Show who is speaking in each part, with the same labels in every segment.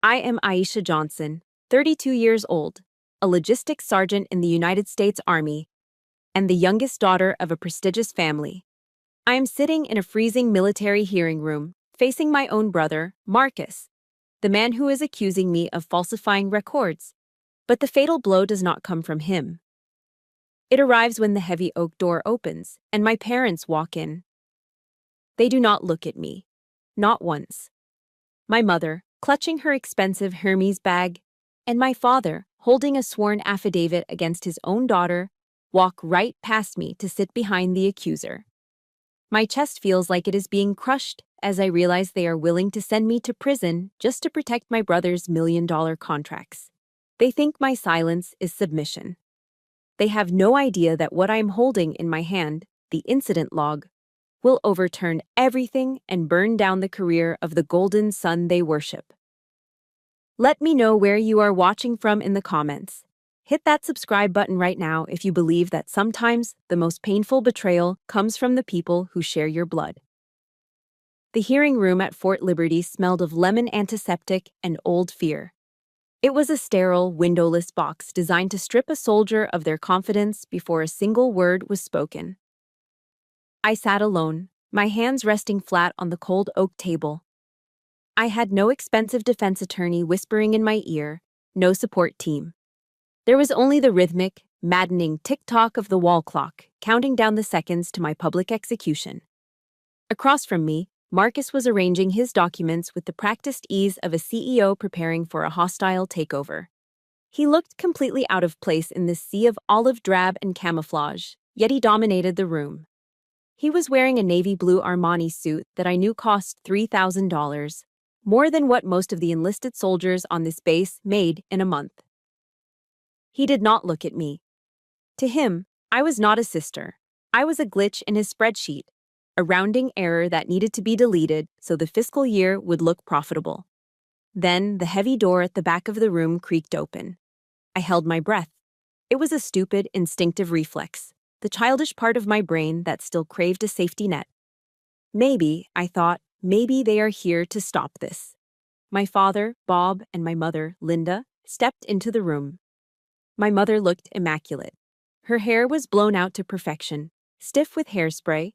Speaker 1: I am Aisha Johnson, 32 years old, a logistics sergeant in the United States Army, and the youngest daughter of a prestigious family. I am sitting in a freezing military hearing room, facing my own brother, Marcus, the man who is accusing me of falsifying records. But the fatal blow does not come from him. It arrives when the heavy oak door opens and my parents walk in. They do not look at me. Not once. My mother, clutching her expensive Hermes bag, and my father, holding a sworn affidavit against his own daughter, walk right past me to sit behind the accuser. My chest feels like it is being crushed as I realize they are willing to send me to prison just to protect my brother's million-dollar contracts. They think my silence is submission. They have no idea that what I am holding in my hand, the incident log, will overturn everything and burn down the career of the golden son they worship. Let me know where you are watching from in the comments. Hit that subscribe button right now if you believe that sometimes the most painful betrayal comes from the people who share your blood. The hearing room at Fort Liberty smelled of lemon antiseptic and old fear. It was a sterile, windowless box designed to strip a soldier of their confidence before a single word was spoken. I sat alone, my hands resting flat on the cold oak table. I had no expensive defense attorney whispering in my ear, no support team. There was only the rhythmic, maddening tick-tock of the wall clock, counting down the seconds to my public execution. Across from me, Marcus was arranging his documents with the practiced ease of a CEO preparing for a hostile takeover. He looked completely out of place in this sea of olive drab and camouflage, yet he dominated the room. He was wearing a navy blue Armani suit that I knew cost $3,000, more than what most of the enlisted soldiers on this base made in a month. He did not look at me. To him, I was not a sister. I was a glitch in his spreadsheet, a rounding error that needed to be deleted so the fiscal year would look profitable. Then the heavy door at the back of the room creaked open. I held my breath. It was a stupid, instinctive reflex, the childish part of my brain that still craved a safety net. Maybe, I thought, maybe they are here to stop this. My father, Bob, and my mother, Linda, stepped into the room. My mother looked immaculate. Her hair was blown out to perfection, stiff with hairspray,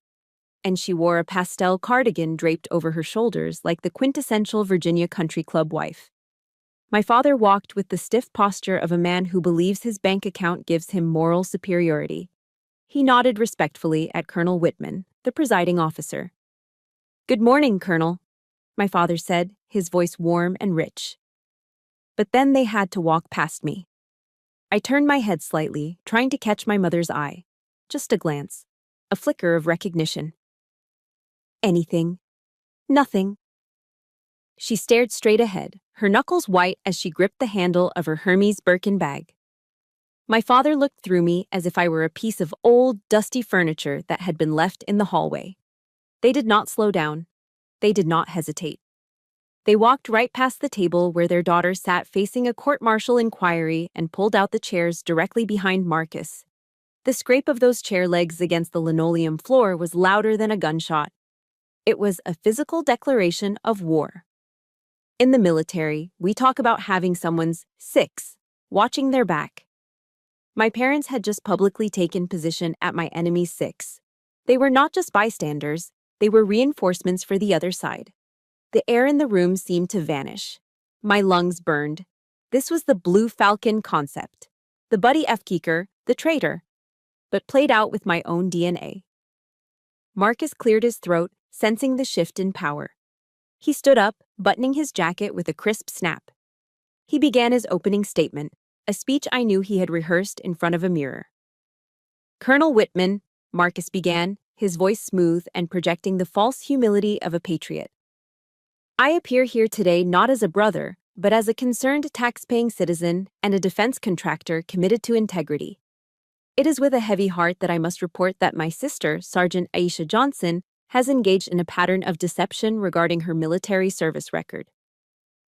Speaker 1: and she wore a pastel cardigan draped over her shoulders like the quintessential Virginia country club wife. My father walked with the stiff posture of a man who believes his bank account gives him moral superiority. He nodded respectfully at Colonel Whitman, the presiding officer. "Good morning, Colonel," my father said, his voice warm and rich. But then they had to walk past me. I turned my head slightly, trying to catch my mother's eye. Just a glance. A flicker of recognition. Anything. Nothing. She stared straight ahead, her knuckles white as she gripped the handle of her Hermes Birkin bag. My father looked through me as if I were a piece of old, dusty furniture that had been left in the hallway. They did not slow down. They did not hesitate. They walked right past the table where their daughter sat facing a court-martial inquiry and pulled out the chairs directly behind Marcus. The scrape of those chair legs against the linoleum floor was louder than a gunshot. It was a physical declaration of war. In the military, we talk about having someone's six, watching their back. My parents had just publicly taken position at my enemy's six. They were not just bystanders, they were reinforcements for the other side. The air in the room seemed to vanish. My lungs burned. This was the Blue Falcon concept. The Buddy F. Kicker, the traitor, but played out with my own DNA. Marcus cleared his throat, sensing the shift in power. He stood up, buttoning his jacket with a crisp snap. He began his opening statement, a speech I knew he had rehearsed in front of a mirror. "Colonel Whitman," Marcus began, his voice smooth and projecting the false humility of a patriot. "I appear here today not as a brother, but as a concerned tax-paying citizen and a defense contractor committed to integrity. It is with a heavy heart that I must report that my sister, Sergeant Aisha Johnson, has engaged in a pattern of deception regarding her military service record."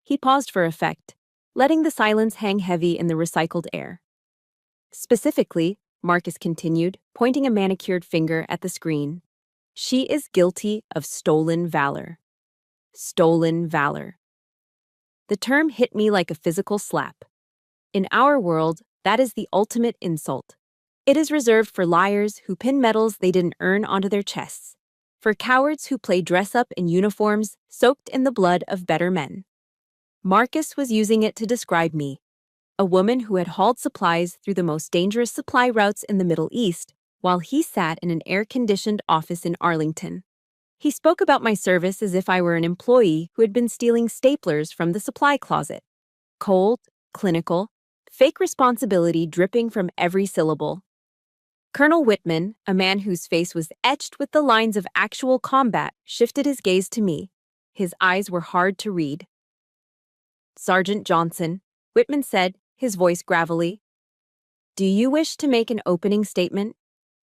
Speaker 1: He paused for effect, letting the silence hang heavy in the recycled air. "Specifically," Marcus continued, pointing a manicured finger at the screen, "she is guilty of stolen valor." Stolen valor. The term hit me like a physical slap. In our world, that is the ultimate insult. It is reserved for liars who pin medals they didn't earn onto their chests, for cowards who play dress-up in uniforms soaked in the blood of better men. Marcus was using it to describe me, a woman who had hauled supplies through the most dangerous supply routes in the Middle East, while he sat in an air-conditioned office in Arlington. He spoke about my service as if I were an employee who had been stealing staplers from the supply closet. Cold, clinical, fake responsibility dripping from every syllable. Colonel Whitman, a man whose face was etched with the lines of actual combat, shifted his gaze to me. His eyes were hard to read. "Sergeant Johnson," Whitman said, his voice gravelly, "do you wish to make an opening statement?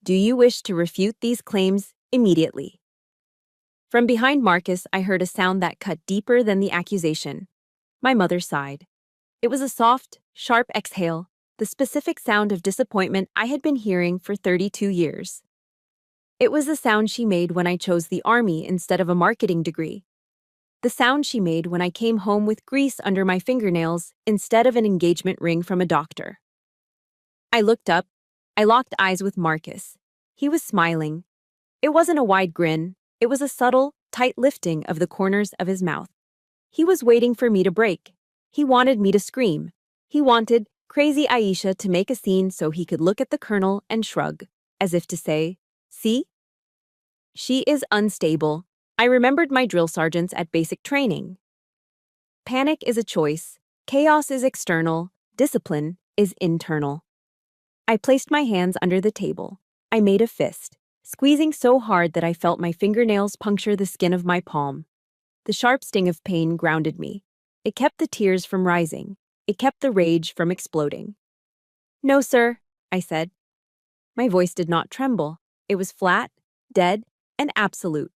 Speaker 1: Do you wish to refute these claims immediately?" From behind Marcus, I heard a sound that cut deeper than the accusation. My mother sighed. It was a soft, sharp exhale, the specific sound of disappointment I had been hearing for 32 years. It was the sound she made when I chose the Army instead of a marketing degree. The sound she made when I came home with grease under my fingernails instead of an engagement ring from a doctor. I looked up. I locked eyes with Marcus. He was smiling. It wasn't a wide grin. It was a subtle, tight lifting of the corners of his mouth. He was waiting for me to break. He wanted me to scream. He wanted crazy Aisha to make a scene so he could look at the colonel and shrug, as if to say, "See? She is unstable." I remembered my drill sergeants at basic training. Panic is a choice, chaos is external, discipline is internal. I placed my hands under the table. I made a fist, squeezing so hard that I felt my fingernails puncture the skin of my palm. The sharp sting of pain grounded me. It kept the tears from rising. It kept the rage from exploding. "No, sir," I said. My voice did not tremble. It was flat, dead, and absolute.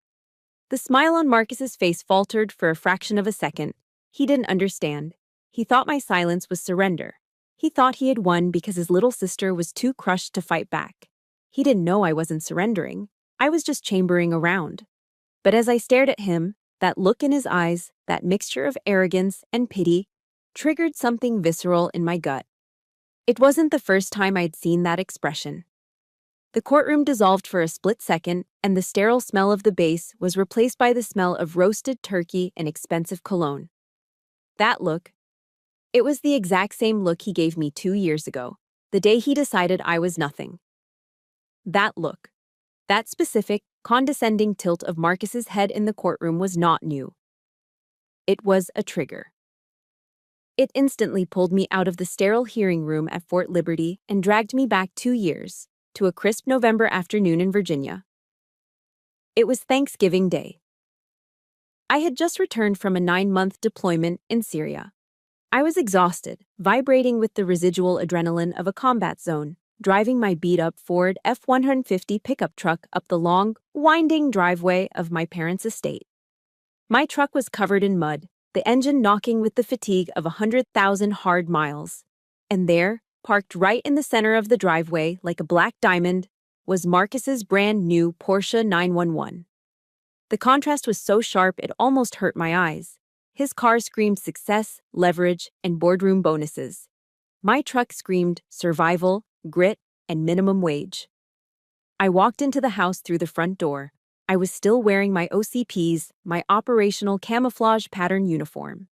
Speaker 1: The smile on Marcus's face faltered for a fraction of a second. He didn't understand. He thought my silence was surrender. He thought he had won because his little sister was too crushed to fight back. He didn't know I wasn't surrendering. I was just chambering around. But as I stared at him, that look in his eyes, that mixture of arrogance and pity, triggered something visceral in my gut. It wasn't the first time I'd seen that expression. The courtroom dissolved for a split second, and the sterile smell of the base was replaced by the smell of roasted turkey and expensive cologne. That look, it was the exact same look he gave me 2 years ago, the day he decided I was nothing. That look, that specific, condescending tilt of Marcus's head in the courtroom was not new. It was a trigger. It instantly pulled me out of the sterile hearing room at Fort Liberty and dragged me back 2 years, to a crisp November afternoon in Virginia. It was Thanksgiving Day. I had just returned from a 9-month deployment in Syria. I was exhausted, vibrating with the residual adrenaline of a combat zone, driving my beat-up Ford F-150 pickup truck up the long, winding driveway of my parents' estate. My truck was covered in mud, the engine knocking with the fatigue of 100,000 hard miles. And there, parked right in the center of the driveway like a black diamond, was Marcus's brand new Porsche 911. The contrast was so sharp it almost hurt my eyes. His car screamed success, leverage, and boardroom bonuses. My truck screamed survival, grit, and minimum wage. I walked into the house through the front door. I was still wearing my OCP's, my operational camouflage pattern uniform.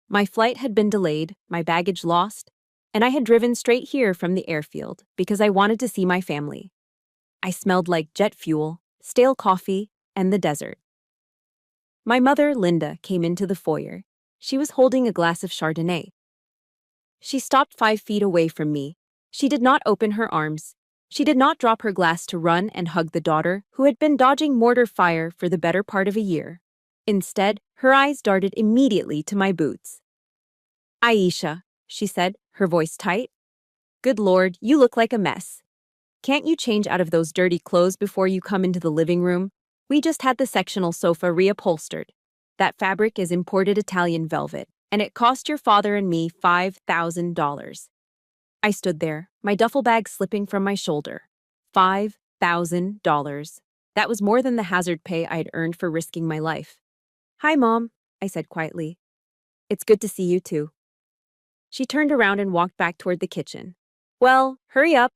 Speaker 1: My flight had been delayed, my baggage lost, and I had driven straight here from the airfield because I wanted to see my family. I smelled like jet fuel, stale coffee, and the desert. My mother, Linda, came into the foyer. She was holding a glass of Chardonnay. She stopped 5 feet away from me. She did not open her arms. She did not drop her glass to run and hug the daughter who had been dodging mortar fire for the better part of a year. Instead, her eyes darted immediately to my boots. "Aisha," she said, her voice tight. "Good Lord, you look like a mess. Can't you change out of those dirty clothes before you come into the living room? We just had the sectional sofa reupholstered. That fabric is imported Italian velvet, and it cost your father and me $5,000. I stood there, my duffel bag slipping from my shoulder. $5,000. That was more than the hazard pay I had earned for risking my life. "Hi, Mom," I said quietly. It's good to see you too. She turned around and walked back toward the kitchen. Well, hurry up.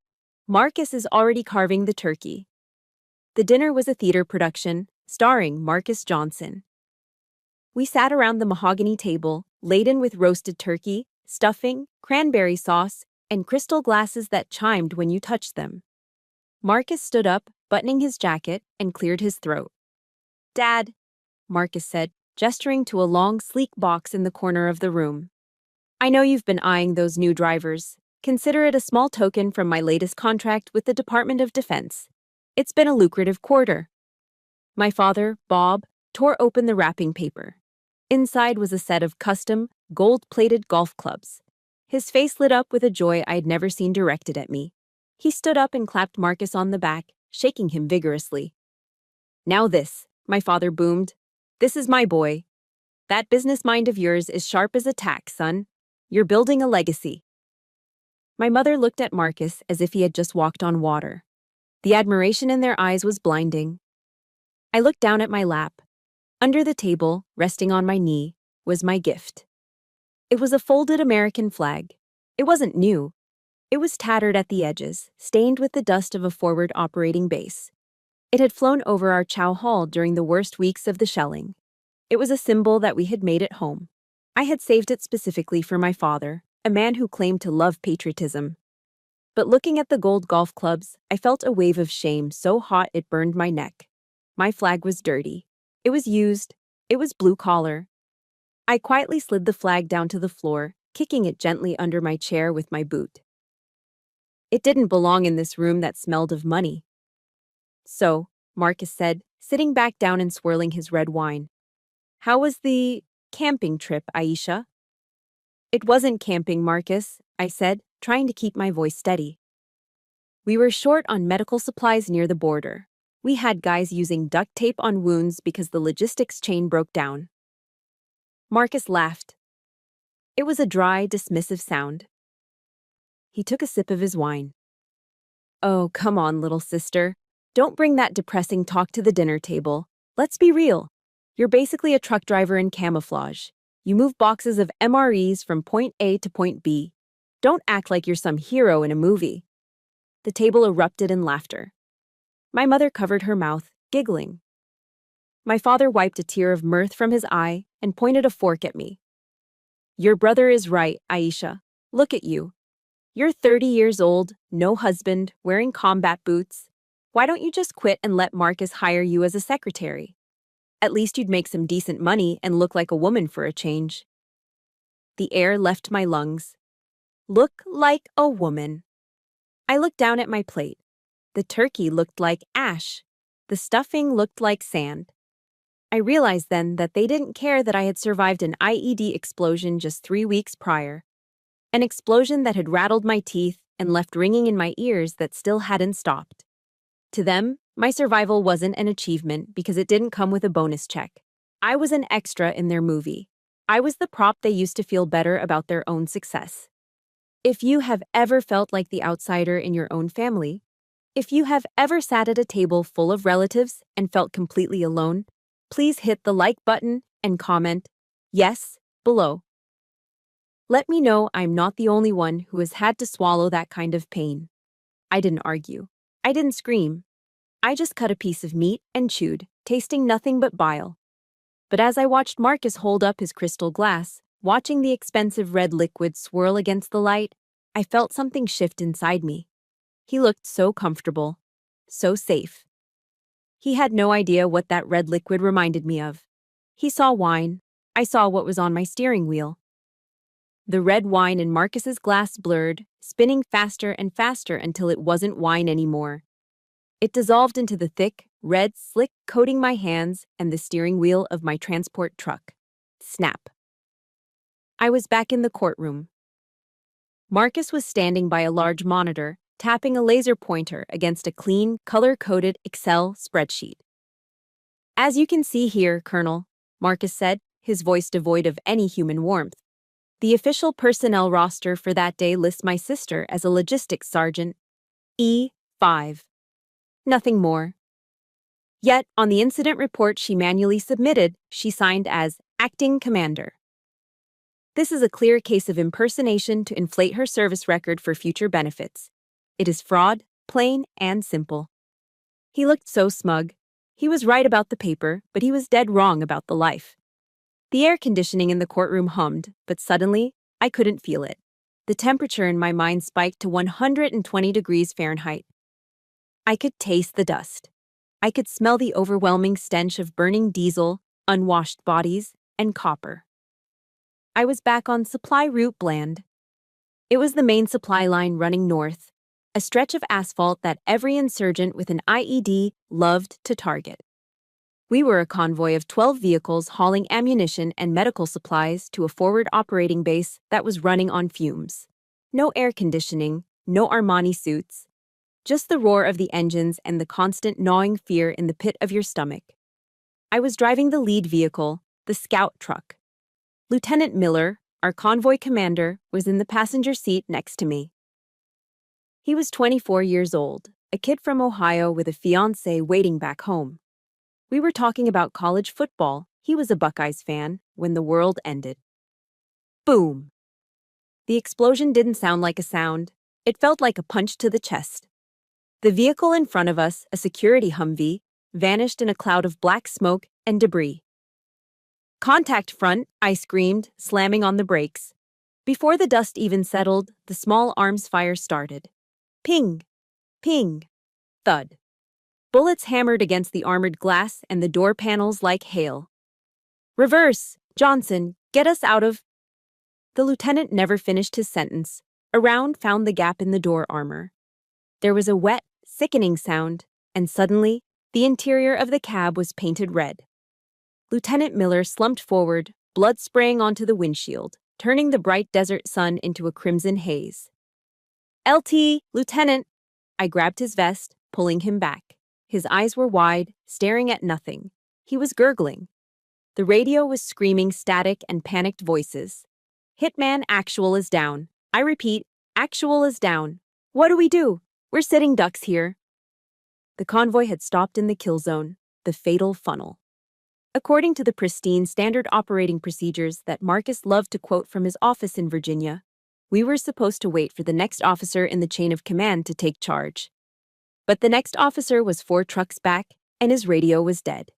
Speaker 1: Marcus is already carving the turkey. The dinner was a theater production, starring Marcus Johnson. We sat around the mahogany table, laden with roasted turkey, stuffing, cranberry sauce, and crystal glasses that chimed when you touched them. Marcus stood up, buttoning his jacket, and cleared his throat. Dad, Marcus said, gesturing to a long, sleek box in the corner of the room. I know you've been eyeing those new drivers. Consider it a small token from my latest contract with the Department of Defense. It's been a lucrative quarter. My father, Bob, tore open the wrapping paper. Inside was a set of custom, gold-plated golf clubs. His face lit up with a joy I'd never seen directed at me. He stood up and clapped Marcus on the back, shaking him vigorously. Now this, my father boomed. This is my boy. That business mind of yours is sharp as a tack, son. You're building a legacy. My mother looked at Marcus as if he had just walked on water. The admiration in their eyes was blinding. I looked down at my lap. Under the table, resting on my knee, was my gift. It was a folded American flag. It wasn't new. It was tattered at the edges, stained with the dust of a forward operating base. It had flown over our chow hall during the worst weeks of the shelling. It was a symbol that we had made at home. I had saved it specifically for my father, a man who claimed to love patriotism. But looking at the gold golf clubs, I felt a wave of shame so hot it burned my neck. My flag was dirty. It was used. It was blue-collar. I quietly slid the flag down to the floor, kicking it gently under my chair with my boot. It didn't belong in this room that smelled of money. So, Marcus said, sitting back down and swirling his red wine. How was the camping trip, Aisha? It wasn't camping, Marcus, I said, trying to keep my voice steady. We were short on medical supplies near the border. We had guys using duct tape on wounds because the logistics chain broke down. Marcus laughed. It was a dry, dismissive sound. He took a sip of his wine. Oh, come on, little sister. Don't bring that depressing talk to the dinner table. Let's be real. You're basically a truck driver in camouflage. You move boxes of MREs from point A to point B. Don't act like you're some hero in a movie. The table erupted in laughter. My mother covered her mouth, giggling. My father wiped a tear of mirth from his eye and pointed a fork at me. Your brother is right, Aisha. Look at you. You're 30 years old, no husband, wearing combat boots. Why don't you just quit and let Marcus hire you as a secretary? At least you'd make some decent money and look like a woman for a change. The air left my lungs. Look like a woman. I looked down at my plate. The turkey looked like ash. The stuffing looked like sand. I realized then that they didn't care that I had survived an IED explosion just 3 weeks prior. An explosion that had rattled my teeth and left ringing in my ears that still hadn't stopped. To them, my survival wasn't an achievement because it didn't come with a bonus check. I was an extra in their movie. I was the prop they used to feel better about their own success. If you have ever felt like the outsider in your own family, if you have ever sat at a table full of relatives and felt completely alone, please hit the like button and comment yes below. Let me know I'm not the only one who has had to swallow that kind of pain. I didn't argue. I didn't scream. I just cut a piece of meat and chewed, tasting nothing but bile. But as I watched Marcus hold up his crystal glass, watching the expensive red liquid swirl against the light, I felt something shift inside me. He looked so comfortable, so safe. He had no idea what that red liquid reminded me of. He saw wine. I saw what was on my steering wheel. The red wine in Marcus's glass blurred, spinning faster and faster until it wasn't wine anymore. It dissolved into the thick, red slick coating my hands and the steering wheel of my transport truck. Snap. I was back in the courtroom. Marcus was standing by a large monitor, tapping a laser pointer against a clean, color-coded Excel spreadsheet. As you can see here, Colonel, Marcus said, his voice devoid of any human warmth. The official personnel roster for that day lists my sister as a logistics sergeant, E5. Nothing more. Yet, on the incident report she manually submitted, she signed as acting commander. This is a clear case of impersonation to inflate her service record for future benefits. It is fraud, plain and simple. He looked so smug. He was right about the paper, but he was dead wrong about the life. The air conditioning in the courtroom hummed, but suddenly, I couldn't feel it. The temperature in my mind spiked to 120 degrees Fahrenheit. I could taste the dust. I could smell the overwhelming stench of burning diesel, unwashed bodies, and copper. I was back on Supply Route Bland. It was the main supply line running north, a stretch of asphalt that every insurgent with an IED loved to target. We were a convoy of 12 vehicles hauling ammunition and medical supplies to a forward operating base that was running on fumes. No air conditioning, no Armani suits, just the roar of the engines and the constant gnawing fear in the pit of your stomach. I was driving the lead vehicle, the scout truck. Lieutenant Miller, our convoy commander, was in the passenger seat next to me. He was 24 years old, a kid from Ohio with a fiancée waiting back home. We were talking about college football. He was a Buckeyes fan when the world ended. Boom! The explosion didn't sound like a sound. It felt like a punch to the chest. The vehicle in front of us, a security Humvee, vanished in a cloud of black smoke and debris. Contact front, I screamed, slamming on the brakes. Before the dust even settled, the small arms fire started. Ping! Ping! Thud. Bullets hammered against the armored glass and the door panels like hail. Reverse! Johnson, get us out of... The lieutenant never finished his sentence. A round found the gap in the door armor. There was a wet, sickening sound, and suddenly, the interior of the cab was painted red. Lieutenant Miller slumped forward, blood spraying onto the windshield, turning the bright desert sun into a crimson haze. LT, Lieutenant! I grabbed his vest, pulling him back. His eyes were wide, staring at nothing. He was gurgling. The radio was screaming static and panicked voices. Hitman Actual is down. I repeat, Actual is down. What do we do? We're sitting ducks here. The convoy had stopped in the kill zone, the fatal funnel. According to the pristine standard operating procedures that Marcus loved to quote from his office in Virginia, we were supposed to wait for the next officer in the chain of command to take charge. But the next officer was 4 trucks back, and his radio was dead.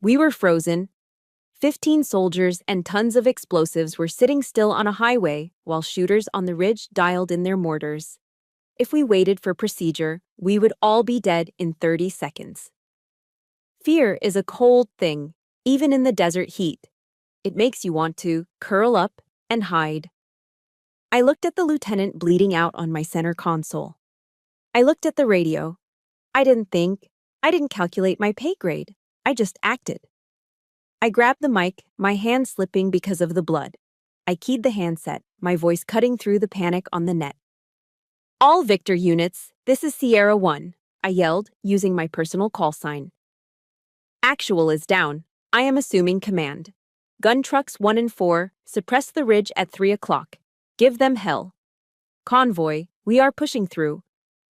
Speaker 1: We were frozen. 15 soldiers and tons of explosives were sitting still on a highway while shooters on the ridge dialed in their mortars. If we waited for procedure, we would all be dead in 30 seconds. Fear is a cold thing, even in the desert heat. It makes you want to curl up and hide. I looked at the lieutenant bleeding out on my center console. I looked at the radio. I didn't think. I didn't calculate my pay grade. I just acted. I grabbed the mic, my hand slipping because of the blood. I keyed the handset, my voice cutting through the panic on the net. All Victor units, this is Sierra 1, I yelled, using my personal call sign. Actual is down. I am assuming command. Gun trucks 1 and 4, suppress the ridge at 3 o'clock. Give them hell. Convoy, we are pushing through.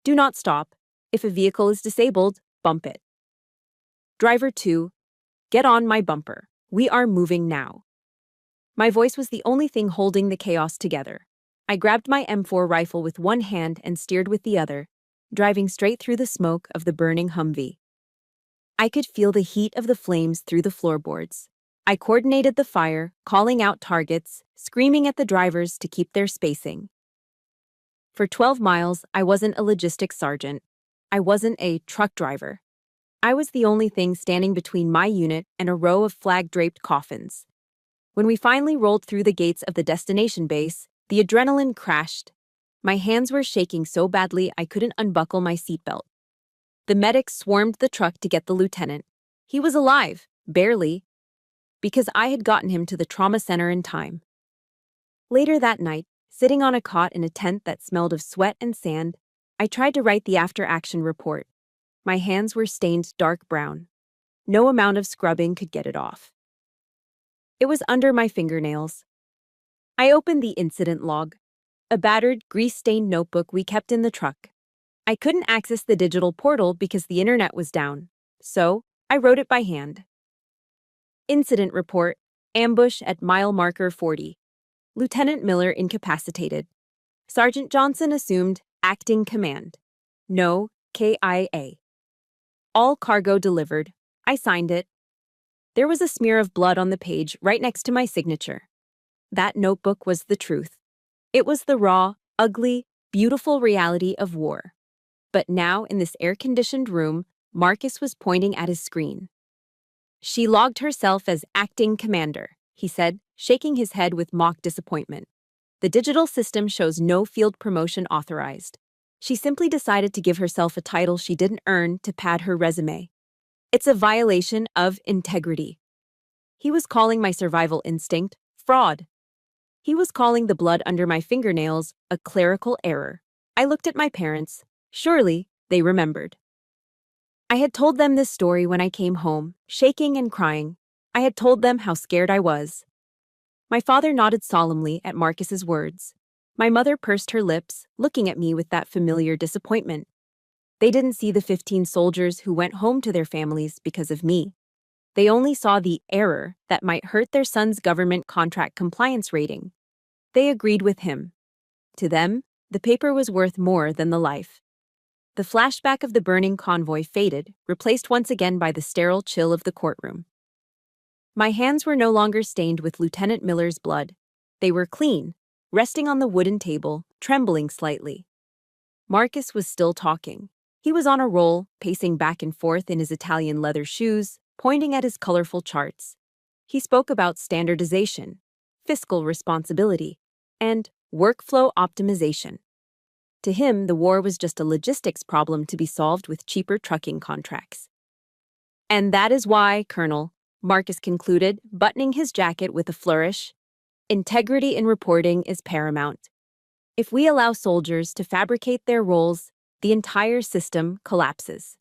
Speaker 1: Do not stop. If a vehicle is disabled, bump it. Driver 2, get on my bumper. We are moving now. My voice was the only thing holding the chaos together. I grabbed my M4 rifle with one hand and steered with the other, driving straight through the smoke of the burning Humvee. I could feel the heat of the flames through the floorboards. I coordinated the fire, calling out targets, screaming at the drivers to keep their spacing. For 12 miles, I wasn't a logistics sergeant. I wasn't a truck driver. I was the only thing standing between my unit and a row of flag-draped coffins. When we finally rolled through the gates of the destination base, the adrenaline crashed. My hands were shaking so badly I couldn't unbuckle my seatbelt. The medics swarmed the truck to get the lieutenant. He was alive, barely, because I had gotten him to the trauma center in time. Later that night, sitting on a cot in a tent that smelled of sweat and sand, I tried to write the after-action report. My hands were stained dark brown. No amount of scrubbing could get it off. It was under my fingernails. I opened the incident log, a battered, grease-stained notebook we kept in the truck. I couldn't access the digital portal because the internet was down, so I wrote it by hand. Incident report, Ambush at mile marker 40. Lieutenant Miller incapacitated. Sergeant Johnson assumed acting command. No, KIA. All cargo delivered. I signed it. There was a smear of blood on the page right next to my signature. That notebook was the truth. It was the raw, ugly, beautiful reality of war. But now, in this air-conditioned room, Marcus was pointing at his screen. She logged herself as acting commander, he said, shaking his head with mock disappointment. The digital system shows no field promotion authorized. She simply decided to give herself a title she didn't earn to pad her resume. It's a violation of integrity. He was calling my survival instinct fraud. He was calling the blood under my fingernails a clerical error. I looked at my parents. Surely, they remembered. I had told them this story when I came home, shaking and crying. I had told them how scared I was. My father nodded solemnly at Marcus's words. My mother pursed her lips, looking at me with that familiar disappointment. They didn't see the 15 soldiers who went home to their families because of me. They only saw the error that might hurt their son's government contract compliance rating. They agreed with him. To them, the paper was worth more than the life. The flashback of the burning convoy faded, replaced once again by the sterile chill of the courtroom. My hands were no longer stained with Lieutenant Miller's blood. They were clean, resting on the wooden table, trembling slightly. Marcus was still talking. He was on a roll, pacing back and forth in his Italian leather shoes, pointing at his colorful charts. He spoke about standardization, fiscal responsibility, and workflow optimization. To him, the war was just a logistics problem to be solved with cheaper trucking contracts. And that is why, Colonel, Marcus concluded, buttoning his jacket with a flourish, integrity in reporting is paramount. If we allow soldiers to fabricate their roles, the entire system collapses.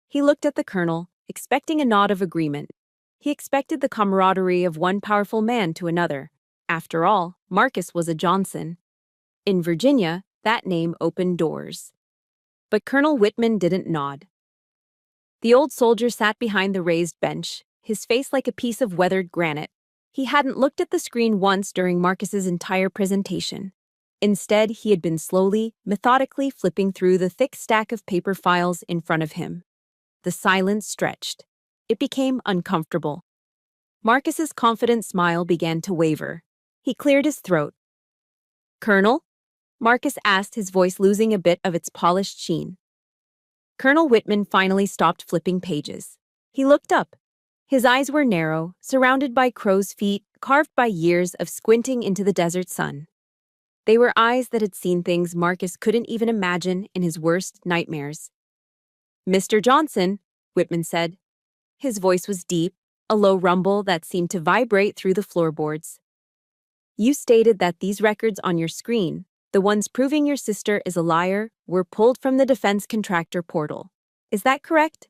Speaker 1: He looked at the colonel, expecting a nod of agreement. He expected the camaraderie of one powerful man to another. After all, Marcus was a Johnson. In Virginia, that name opened doors. But Colonel Whitman didn't nod. The old soldier sat behind the raised bench, his face like a piece of weathered granite. He hadn't looked at the screen once during Marcus's entire presentation. Instead, he had been slowly, methodically flipping through the thick stack of paper files in front of him. The silence stretched. It became uncomfortable. Marcus's confident smile began to waver. He cleared his throat. "Colonel?" Marcus asked, his voice losing a bit of its polished sheen. Colonel Whitman finally stopped flipping pages. He looked up. His eyes were narrow, surrounded by crow's feet, carved by years of squinting into the desert sun. They were eyes that had seen things Marcus couldn't even imagine in his worst nightmares. "Mr. Johnson," Whitman said. His voice was deep, a low rumble that seemed to vibrate through the floorboards. "You stated that these records on your screen, the ones proving your sister is a liar, were pulled from the defense contractor portal. Is that correct?"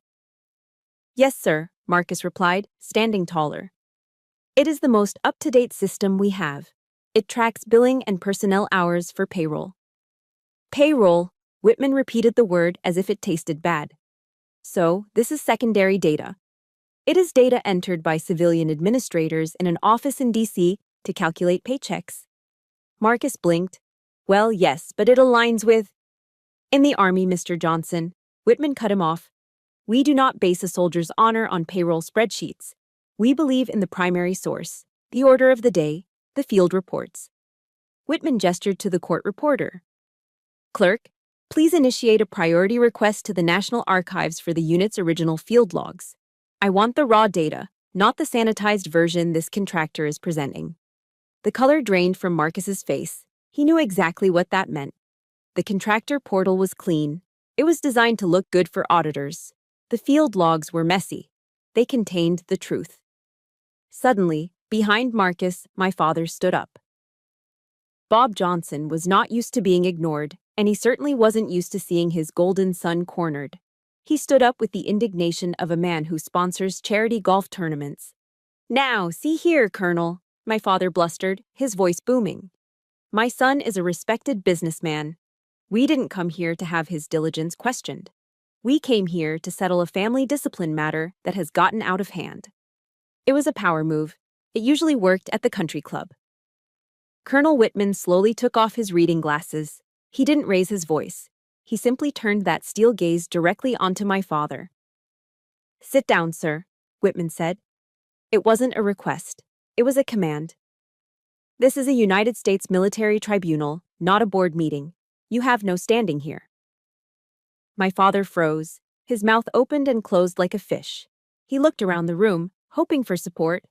Speaker 1: "Yes, sir," Marcus replied, standing taller. "It is the most up-to-date system we have. It tracks billing and personnel hours for payroll." "Payroll," Whitman repeated the word as if it tasted bad. "So, this is secondary data. It is data entered by civilian administrators in an office in D.C. to calculate paychecks." Marcus blinked. "Well, yes, but it aligns with—" "In the Army, Mr. Johnson," Whitman cut him off. "We do not base a soldier's honor on payroll spreadsheets. We believe in the primary source, the order of the day, the field reports." Whitman gestured to the court reporter. "Clerk, please initiate a priority request to the National Archives for the unit's original field logs. I want the raw data, not the sanitized version this contractor is presenting." The color drained from Marcus's face. He knew exactly what that meant. The contractor portal was clean. It was designed to look good for auditors. The field logs were messy. They contained the truth. Suddenly, behind Marcus, my father stood up. Bob Johnson was not used to being ignored, and he certainly wasn't used to seeing his golden son cornered. He stood up with the indignation of a man who sponsors charity golf tournaments. "Now, see here, Colonel," my father blustered, his voice booming. "My son is a respected businessman. We didn't come here to have his diligence questioned. We came here to settle a family discipline matter that has gotten out of hand." It was a power move. It usually worked at the country club. Colonel Whitman slowly took off his reading glasses. He didn't raise his voice. He simply turned that steel gaze directly onto my father. "Sit down, sir," Whitman said. It wasn't a request. It was a command. "This is a United States military tribunal, not a board meeting. You have no standing here." My father froze. His mouth opened and closed like a fish. He looked around the room, hoping for support,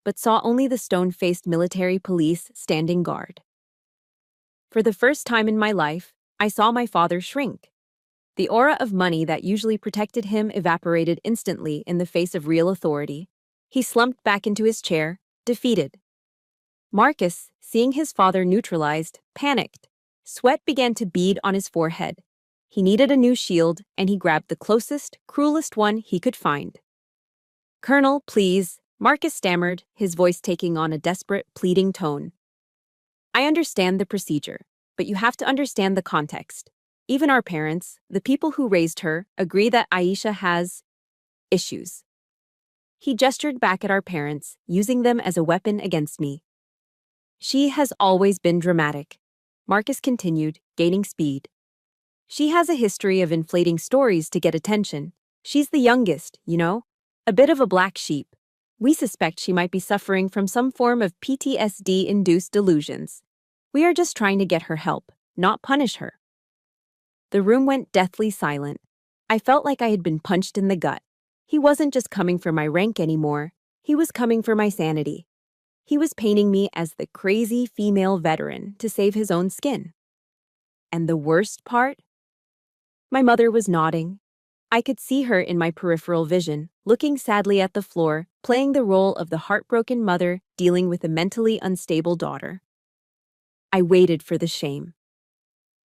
Speaker 1: but saw only the stone-faced military police standing guard. For the first time in my life, I saw my father shrink. The aura of money that usually protected him evaporated instantly in the face of real authority. He slumped back into his chair, defeated. Marcus, seeing his father neutralized, panicked. Sweat began to bead on his forehead. He needed a new shield, and he grabbed the closest, cruelest one he could find. "Colonel, please," Marcus stammered, his voice taking on a desperate, pleading tone. "I understand the procedure, but you have to understand the context. Even our parents, the people who raised her, agree that Aisha has issues." He gestured back at our parents, using them as a weapon against me. "She has always been dramatic," Marcus continued, gaining speed. "She has a history of inflating stories to get attention. She's the youngest, you know? A bit of a black sheep. We suspect she might be suffering from some form of PTSD-induced delusions. We are just trying to get her help, not punish her." The room went deathly silent. I felt like I had been punched in the gut. He wasn't just coming for my rank anymore. He was coming for my sanity. He was painting me as the crazy female veteran to save his own skin. And the worst part? My mother was nodding. I could see her in my peripheral vision, looking sadly at the floor, playing the role of the heartbroken mother dealing with a mentally unstable daughter. I waited for the shame.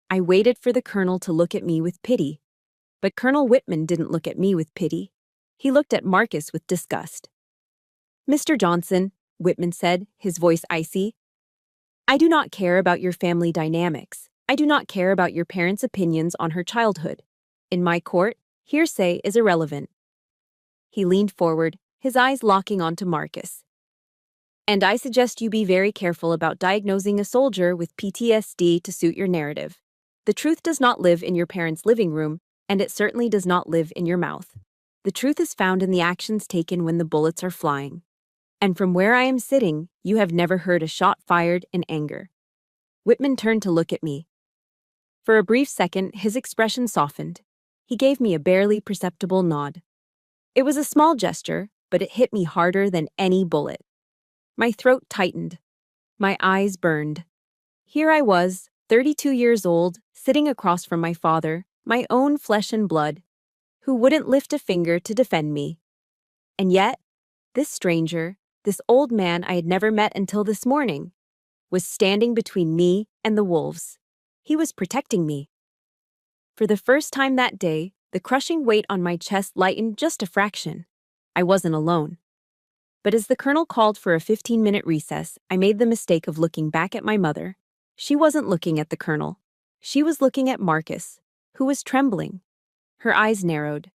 Speaker 1: I waited for the colonel to look at me with pity. But Colonel Whitman didn't look at me with pity. He looked at Marcus with disgust. "Mr. Johnson," Whitman said, his voice icy, "I do not care about your family dynamics. I do not care about your parents' opinions on her childhood. In my court, hearsay is irrelevant." He leaned forward, his eyes locking onto Marcus. "And I suggest you be very careful about diagnosing a soldier with PTSD to suit your narrative. The truth does not live in your parents' living room, and it certainly does not live in your mouth. The truth is found in the actions taken when the bullets are flying. And from where I am sitting, you have never heard a shot fired in anger." Whitman turned to look at me. For a brief second, his expression softened. He gave me a barely perceptible nod. It was a small gesture, but it hit me harder than any bullet. My throat tightened. My eyes burned. Here I was, 32 years old, sitting across from my father, my own flesh and blood, who wouldn't lift a finger to defend me. And yet, this stranger, this old man I had never met until this morning, was standing between me and the wolves. He was protecting me. For the first time that day, the crushing weight on my chest lightened just a fraction. I wasn't alone. But as the colonel called for a 15-minute recess, I made the mistake of looking back at my mother. She wasn't looking at the colonel. She was looking at Marcus, who was trembling. Her eyes narrowed.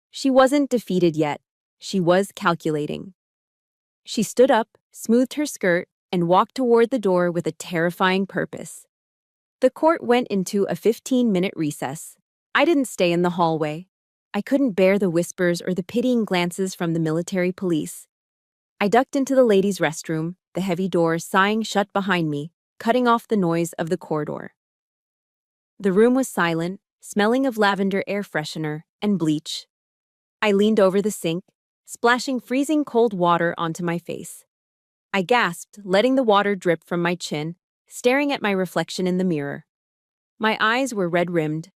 Speaker 1: She wasn't defeated yet. She was calculating. She stood up, smoothed her skirt, and walked toward the door with a terrifying purpose. The court went into a 15-minute recess. I didn't stay in the hallway. I couldn't bear the whispers or the pitying glances from the military police. I ducked into the ladies' restroom, the heavy door sighing shut behind me, cutting off the noise of the corridor. The room was silent, smelling of lavender air freshener and bleach. I leaned over the sink, splashing freezing cold water onto my face. I gasped, letting the water drip from my chin, staring at my reflection in the mirror. My eyes were red-rimmed.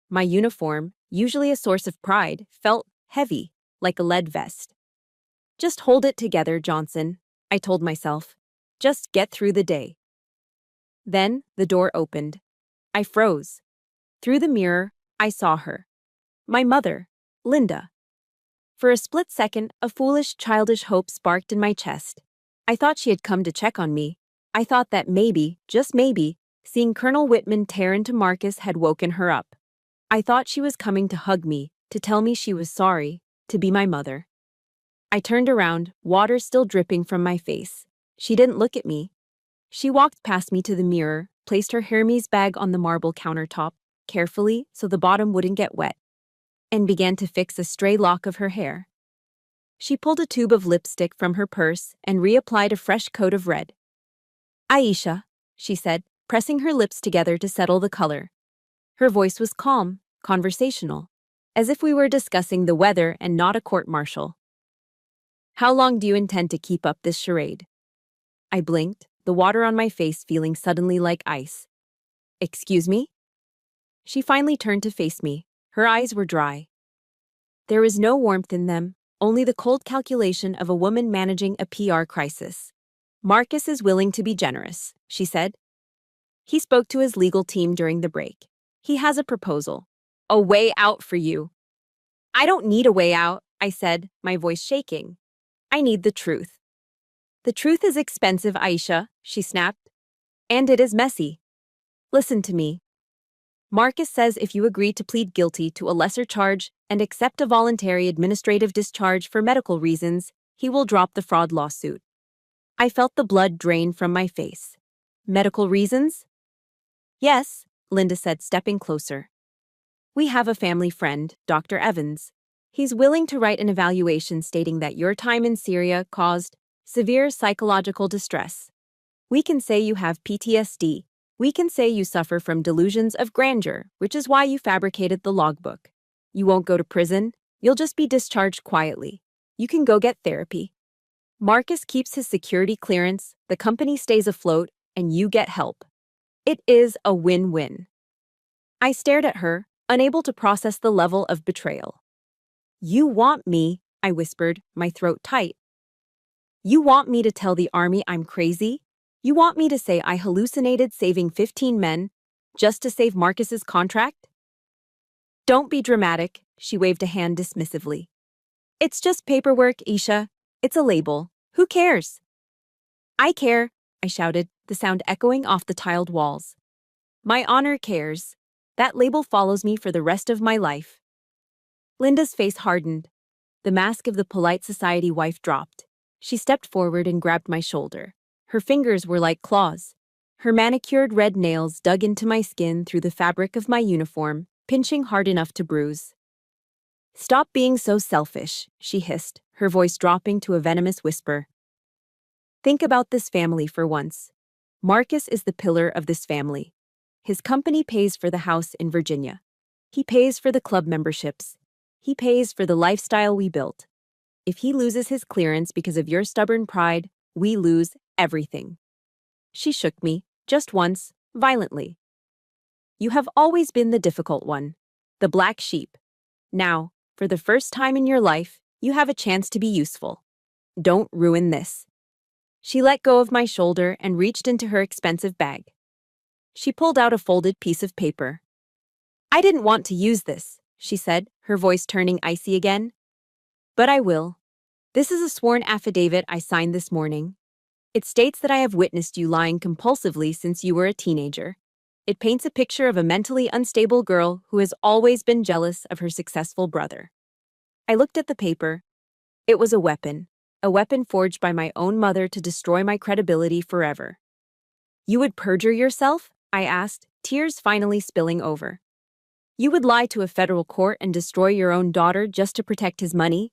Speaker 1: My uniform, usually a source of pride, felt heavy, like a lead vest. "Just hold it together, Johnson," I told myself. "Just get through the day." Then the door opened. I froze. Through the mirror, I saw her. My mother, Linda. For a split second, a foolish, childish hope sparked in my chest. I thought she had come to check on me. I thought that maybe, just maybe, seeing Colonel Whitman tear into Marcus had woken her up. I thought she was coming to hug me, to tell me she was sorry, to be my mother. I turned around, water still dripping from my face. She didn't look at me. She walked past me to the mirror, placed her Hermes bag on the marble countertop, carefully so the bottom wouldn't get wet, and began to fix a stray lock of her hair. She pulled a tube of lipstick from her purse and reapplied a fresh coat of red. "Aisha," she said, pressing her lips together to settle the color. Her voice was calm, conversational, as if we were discussing the weather and not a court-martial. "How long do you intend to keep up this charade?" I blinked, the water on my face feeling suddenly like ice. "Excuse me?" She finally turned to face me. Her eyes were dry. There was no warmth in them, only the cold calculation of a woman managing a PR crisis. "Marcus is willing to be generous," she said. "He spoke to his legal team during the break. He has a proposal. A way out for you." "I don't need a way out," I said, my voice shaking. "I need the truth." "The truth is expensive, Aisha," she snapped. "And it is messy. Listen to me. Marcus says if you agree to plead guilty to a lesser charge and accept a voluntary administrative discharge for medical reasons, he will drop the fraud lawsuit." I felt the blood drain from my face. "Medical reasons?" "Yes," Linda said, stepping closer. "We have a family friend, Dr. Evans. He's willing to write an evaluation stating that your time in Syria caused severe psychological distress. We can say you have PTSD. We can say you suffer from delusions of grandeur, which is why you fabricated the logbook. You won't go to prison. You'll just be discharged quietly. You can go get therapy. Marcus keeps his security clearance, the company stays afloat, and you get help. It is a win-win." I stared at her, unable to process the level of betrayal. "You want me," I whispered, my throat tight. "You want me to tell the army I'm crazy? You want me to say I hallucinated saving 15 men just to save Marcus's contract?" "Don't be dramatic," she waved a hand dismissively. "It's just paperwork, Isha. It's a label. Who cares?" "I care," I shouted, the sound echoing off the tiled walls. "My honor cares. That label follows me for the rest of my life." Linda's face hardened. The mask of the polite society wife dropped. She stepped forward and grabbed my shoulder. Her fingers were like claws. Her manicured red nails dug into my skin through the fabric of my uniform, pinching hard enough to bruise. "Stop being so selfish," she hissed, her voice dropping to a venomous whisper. "Think about this family for once. Marcus is the pillar of this family. His company pays for the house in Virginia. He pays for the club memberships. He pays for the lifestyle we built. If he loses his clearance because of your stubborn pride, we lose everything." She shook me, just once, violently. "You have always been the difficult one, the black sheep. Now, for the first time in your life, you have a chance to be useful. Don't ruin this." She let go of my shoulder and reached into her expensive bag. She pulled out a folded piece of paper. "I didn't want to use this," she said, her voice turning icy again. "But I will. This is a sworn affidavit I signed this morning. It states that I have witnessed you lying compulsively since you were a teenager. It paints a picture of a mentally unstable girl who has always been jealous of her successful brother." I looked at the paper. It was a weapon forged by my own mother to destroy my credibility forever. "You would perjure yourself?" I asked, tears finally spilling over. "You would lie to a federal court and destroy your own daughter just to protect his money?"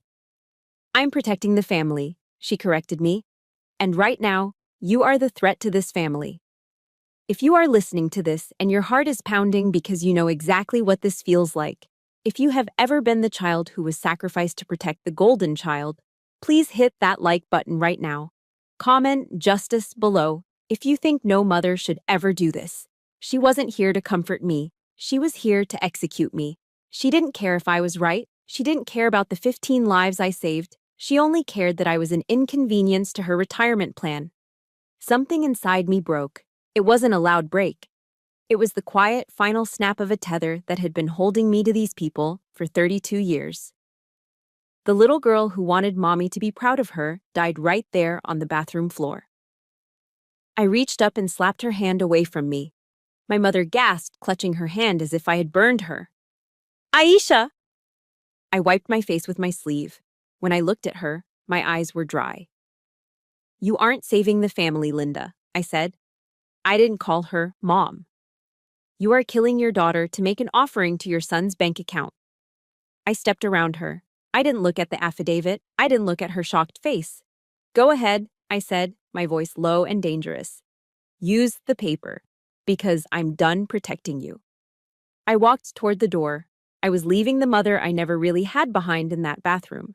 Speaker 1: "I'm protecting the family," she corrected me. "And right now, you are the threat to this family. If you are listening to this and your heart is pounding because you know exactly what this feels like, if you have ever been the child who was sacrificed to protect the golden child, please hit that like button right now. Comment justice below if you think no mother should ever do this. She wasn't here to comfort me. She was here to execute me. She didn't care if I was right. She didn't care about the 15 lives I saved. She only cared that I was an inconvenience to her retirement plan." Something inside me broke. It wasn't a loud break. It was the quiet, final snap of a tether that had been holding me to these people for 32 years. The little girl who wanted mommy to be proud of her died right there on the bathroom floor. I reached up and slapped her hand away from me. My mother gasped, clutching her hand as if I had burned her. "Aisha!" I wiped my face with my sleeve. When I looked at her, My eyes were dry. You aren't saving the family, Linda, I said. I didn't call her Mom. You are killing your daughter to make an offering to your son's bank account. I stepped around her. I didn't look at the affidavit. I didn't look at her shocked face. Go ahead, I said, my voice low and dangerous. Use the paper, because I'm done protecting you. I walked toward the door. I was leaving the mother I never really had behind in that bathroom.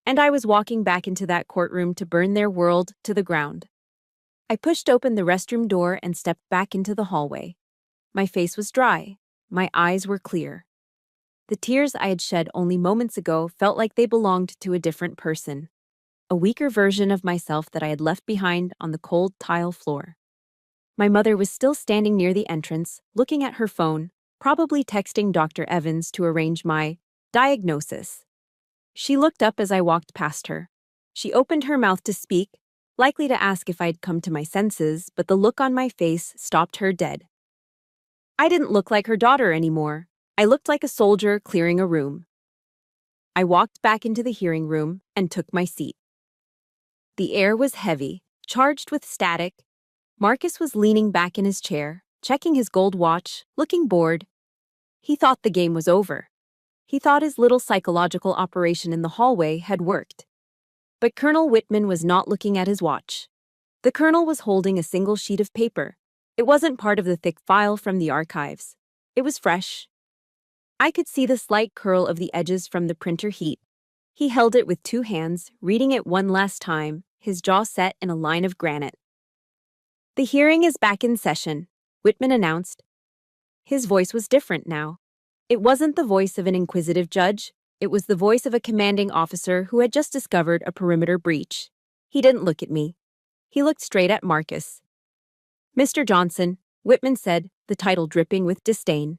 Speaker 1: And I was walking back into that courtroom to burn their world to the ground. I pushed open the restroom door and stepped back into the hallway. My face was dry. My eyes were clear. The tears I had shed only moments ago felt like they belonged to a different person. A weaker version of myself that I had left behind on the cold tile floor. My mother was still standing near the entrance, looking at her phone, probably texting Dr. Evans to arrange my diagnosis. She looked up as I walked past her. She opened her mouth to speak, likely to ask if I'd come to my senses, but the look on my face stopped her dead. I didn't look like her daughter anymore. I looked like a soldier clearing a room. I walked back into the hearing room and took my seat. The air was heavy, charged with static. Marcus was leaning back in his chair, checking his gold watch, looking bored. He thought the game was over. He thought his little psychological operation in the hallway had worked. But Colonel Whitman was not looking at his watch. The colonel was holding a single sheet of paper. It wasn't part of the thick file from the archives. It was fresh. I could see the slight curl of the edges from the printer heat. He held it with two hands, reading it one last time, his jaw set in a line of granite. The hearing is back in session, Whitman announced. His voice was different now. It wasn't the voice of an inquisitive judge. It was the voice of a commanding officer who had just discovered a perimeter breach. He didn't look at me. He looked straight at Marcus. Mr. Johnson, Whitman said, the title dripping with disdain.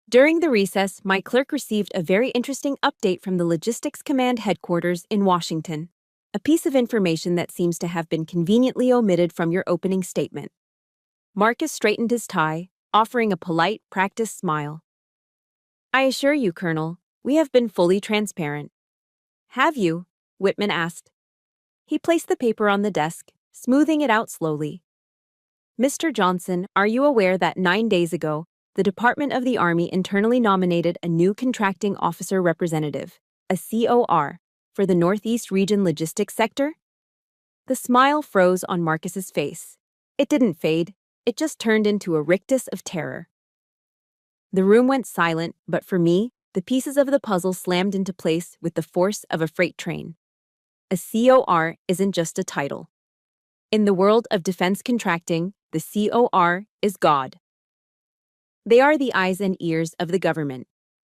Speaker 1: During the recess, my clerk received a very interesting update from the Logistics Command headquarters in Washington. A piece of information that seems to have been conveniently omitted from your opening statement. Marcus straightened his tie, offering a polite, practiced smile. I assure you, Colonel, we have been fully transparent. Have you? Whitman asked. He placed the paper on the desk, smoothing it out slowly. Mr. Johnson, are you aware that 9 days ago, the Department of the Army internally nominated a new contracting officer representative, a COR, for the Northeast Region Logistics Sector? The smile froze on Marcus's face. It didn't fade, it just turned into a rictus of terror. The room went silent, but for me, the pieces of the puzzle slammed into place with the force of a freight train. A COR isn't just a title. In the world of defense contracting, the COR is God. They are the eyes and ears of the government.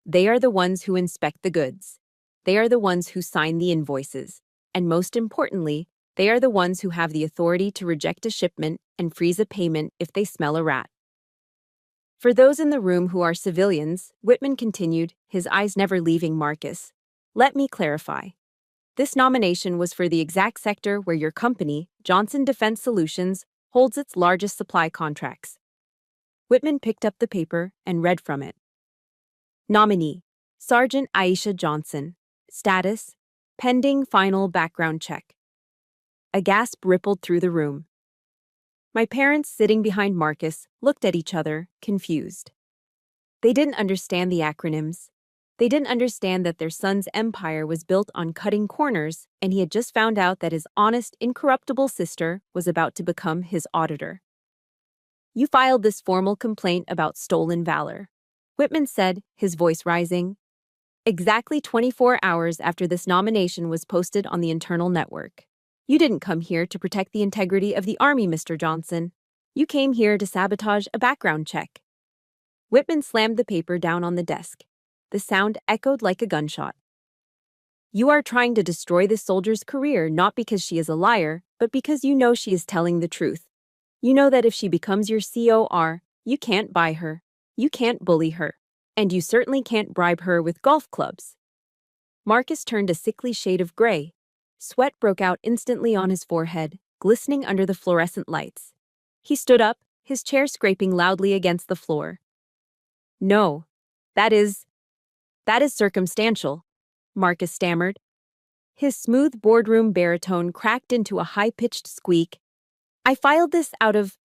Speaker 1: They are the ones who inspect the goods. They are the ones who sign the invoices. And most importantly, they are the ones who have the authority to reject a shipment and freeze a payment if they smell a rat. For those in the room who are civilians, Whitman continued, his eyes never leaving Marcus. Let me clarify. This nomination was for the exact sector where your company, Johnson Defense Solutions, holds its largest supply contracts. Whitman picked up the paper and read from it. Nominee, Sergeant Aisha Johnson. Status, pending final background check. A gasp rippled through the room. My parents, sitting behind Marcus, looked at each other, confused. They didn't understand the acronyms. They didn't understand that their son's empire was built on cutting corners, and he had just found out that his honest, incorruptible sister was about to become his auditor. You filed this formal complaint about stolen valor, Whitman said, his voice rising. Exactly 24 hours after this nomination was posted on the internal network. You didn't come here to protect the integrity of the Army, Mr. Johnson. You came here to sabotage a background check. Whitman slammed the paper down on the desk. The sound echoed like a gunshot. You are trying to destroy this soldier's career not because she is a liar, but because you know she is telling the truth. You know that if she becomes your COR, you can't buy her. You can't bully her. And you certainly can't bribe her with golf clubs. Marcus turned a sickly shade of gray. Sweat broke out instantly on his forehead, glistening under the fluorescent lights. He stood up, his chair scraping loudly against the floor. No, that is circumstantial, Marcus stammered. His smooth boardroom baritone cracked into a high-pitched squeak. I filed this out of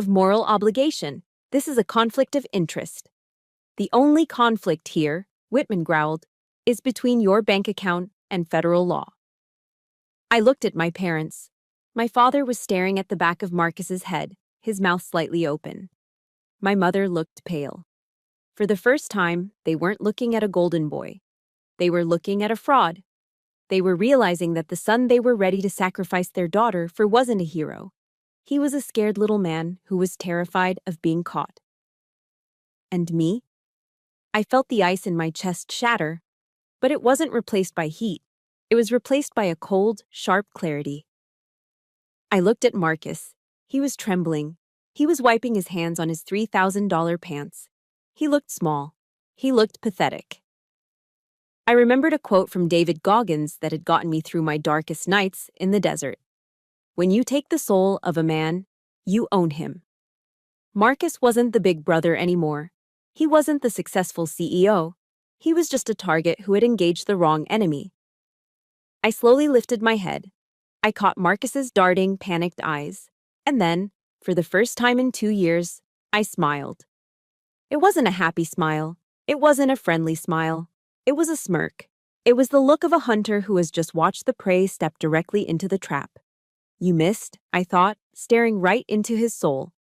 Speaker 1: moral obligation. This is a conflict of interest. The only conflict here, Whitman growled, is between your bank account and federal law. I looked at my parents. My father was staring at the back of Marcus's head, his mouth slightly open. My mother looked pale. For the first time, they weren't looking at a golden boy. They were looking at a fraud. They were realizing that the son they were ready to sacrifice their daughter for wasn't a hero. He was a scared little man who was terrified of being caught. And me? I felt the ice in my chest shatter, but it wasn't replaced by heat. It was replaced by a cold, sharp clarity. I looked at Marcus. He was trembling. He was wiping his hands on his $3,000 pants. He looked small. He looked pathetic. I remembered a quote from David Goggins that had gotten me through my darkest nights in the desert. When you take the soul of a man, you own him. Marcus wasn't the big brother anymore. He wasn't the successful CEO. He was just a target who had engaged the wrong enemy. I slowly lifted my head. I caught Marcus's darting, panicked eyes. And then, for the first time in 2 years, I smiled. It wasn't a happy smile. It wasn't a friendly smile. It was a smirk. It was the look of a hunter who has just watched the prey step directly into the trap. You missed, I thought, staring right into his soul.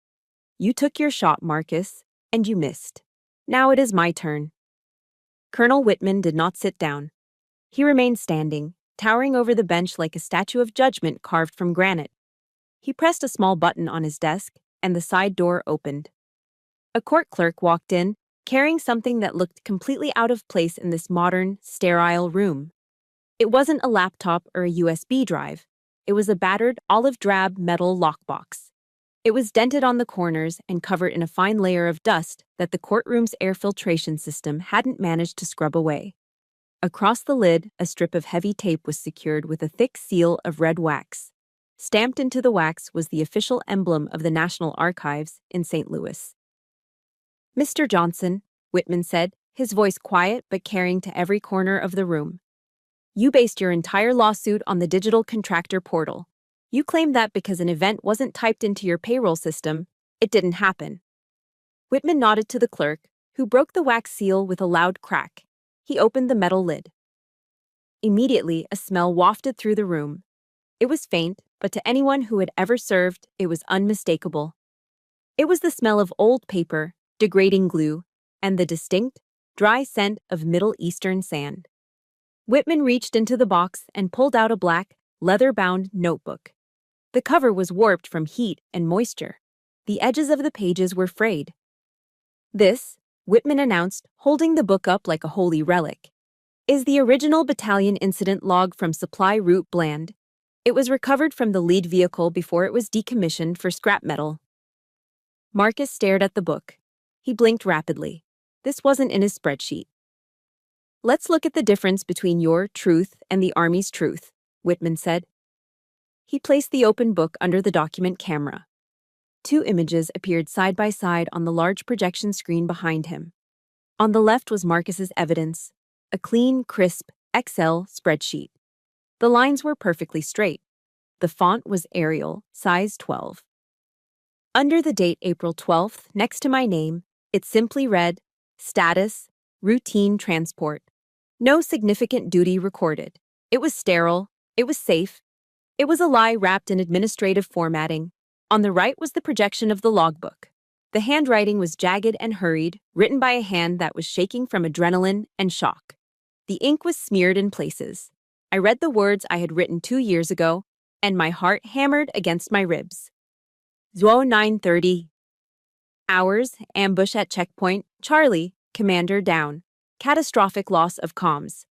Speaker 1: You took your shot, Marcus, and you missed. Now it is my turn. Colonel Whitman did not sit down. He remained standing, towering over the bench like a statue of judgment carved from granite. He pressed a small button on his desk, and the side door opened. A court clerk walked in, carrying something that looked completely out of place in this modern, sterile room. It wasn't a laptop or a USB drive. It was a battered, olive-drab metal lockbox. It was dented on the corners and covered in a fine layer of dust that the courtroom's air filtration system hadn't managed to scrub away. Across the lid, a strip of heavy tape was secured with a thick seal of red wax. Stamped into the wax was the official emblem of the National Archives in St. Louis. Mr. Johnson, Whitman said, his voice quiet but carrying to every corner of the room. You based your entire lawsuit on the digital contractor portal. You claimed that because an event wasn't typed into your payroll system, it didn't happen. Whitman nodded to the clerk, who broke the wax seal with a loud crack. He opened the metal lid. Immediately, a smell wafted through the room. It was faint, but to anyone who had ever served, it was unmistakable. It was the smell of old paper, degrading glue, and the distinct, dry scent of Middle Eastern sand. Whitman reached into the box and pulled out a black, leather-bound notebook. The cover was warped from heat and moisture. The edges of the pages were frayed. This, Whitman announced, holding the book up like a holy relic, is the original battalion incident log from Supply Route Bland. It was recovered from the lead vehicle before it was decommissioned for scrap metal. Marcus stared at the book. He blinked rapidly. This wasn't in his spreadsheet. Let's look at the difference between your truth and the Army's truth, Whitman said. He placed the open book under the document camera. 2 images appeared side by side on the large projection screen behind him. On the left was Marcus's evidence, a clean, crisp Excel spreadsheet. The lines were perfectly straight. The font was Arial, size 12. Under the date April 12th, next to my name, it simply read, Status, Routine Transport. No significant duty recorded. It was sterile. It was safe. It was a lie wrapped in administrative formatting. On the right was the projection of the logbook. The handwriting was jagged and hurried, written by a hand that was shaking from adrenaline and shock. The ink was smeared in places. I read the words I had written 2 years ago, and my heart hammered against my ribs. Zuo 9:30. Hours, ambush at checkpoint, Charlie, commander down. Catastrophic loss of comms.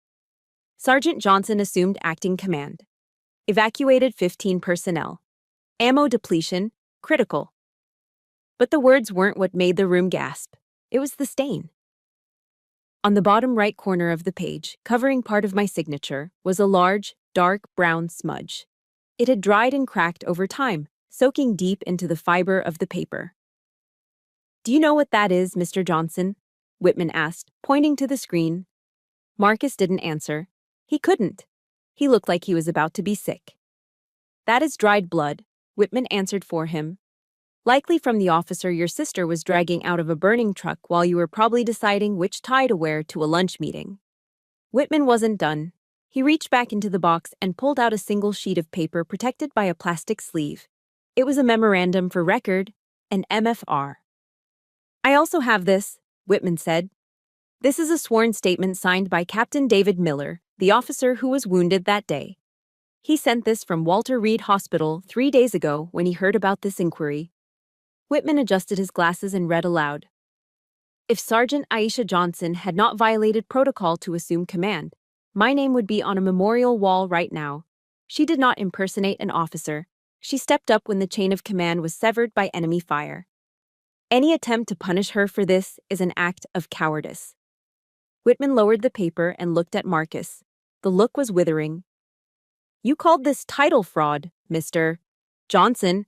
Speaker 1: Sergeant Johnson assumed acting command. Evacuated 15 personnel. Ammo depletion, critical. But the words weren't what made the room gasp. It was the stain. On the bottom right corner of the page, covering part of my signature, was a large, dark brown smudge. It had dried and cracked over time, soaking deep into the fiber of the paper. Do you know what that is, Mr. Johnson? Whitman asked, pointing to the screen. Marcus didn't answer. He couldn't. He looked like he was about to be sick. That is dried blood, Whitman answered for him. Likely from the officer your sister was dragging out of a burning truck while you were probably deciding which tie to wear to a lunch meeting. Whitman wasn't done. He reached back into the box and pulled out a single sheet of paper protected by a plastic sleeve. It was a memorandum for record, an MFR. I also have this, Whitman said. This is a sworn statement signed by Captain David Miller, the officer who was wounded that day. He sent this from Walter Reed Hospital 3 days ago when he heard about this inquiry. Whitman adjusted his glasses and read aloud. If Sergeant Aisha Johnson had not violated protocol to assume command, my name would be on a memorial wall right now. She did not impersonate an officer. She stepped up when the chain of command was severed by enemy fire. Any attempt to punish her for this is an act of cowardice. Whitman lowered the paper and looked at Marcus. The look was withering. You called this title fraud, Mr. Johnson.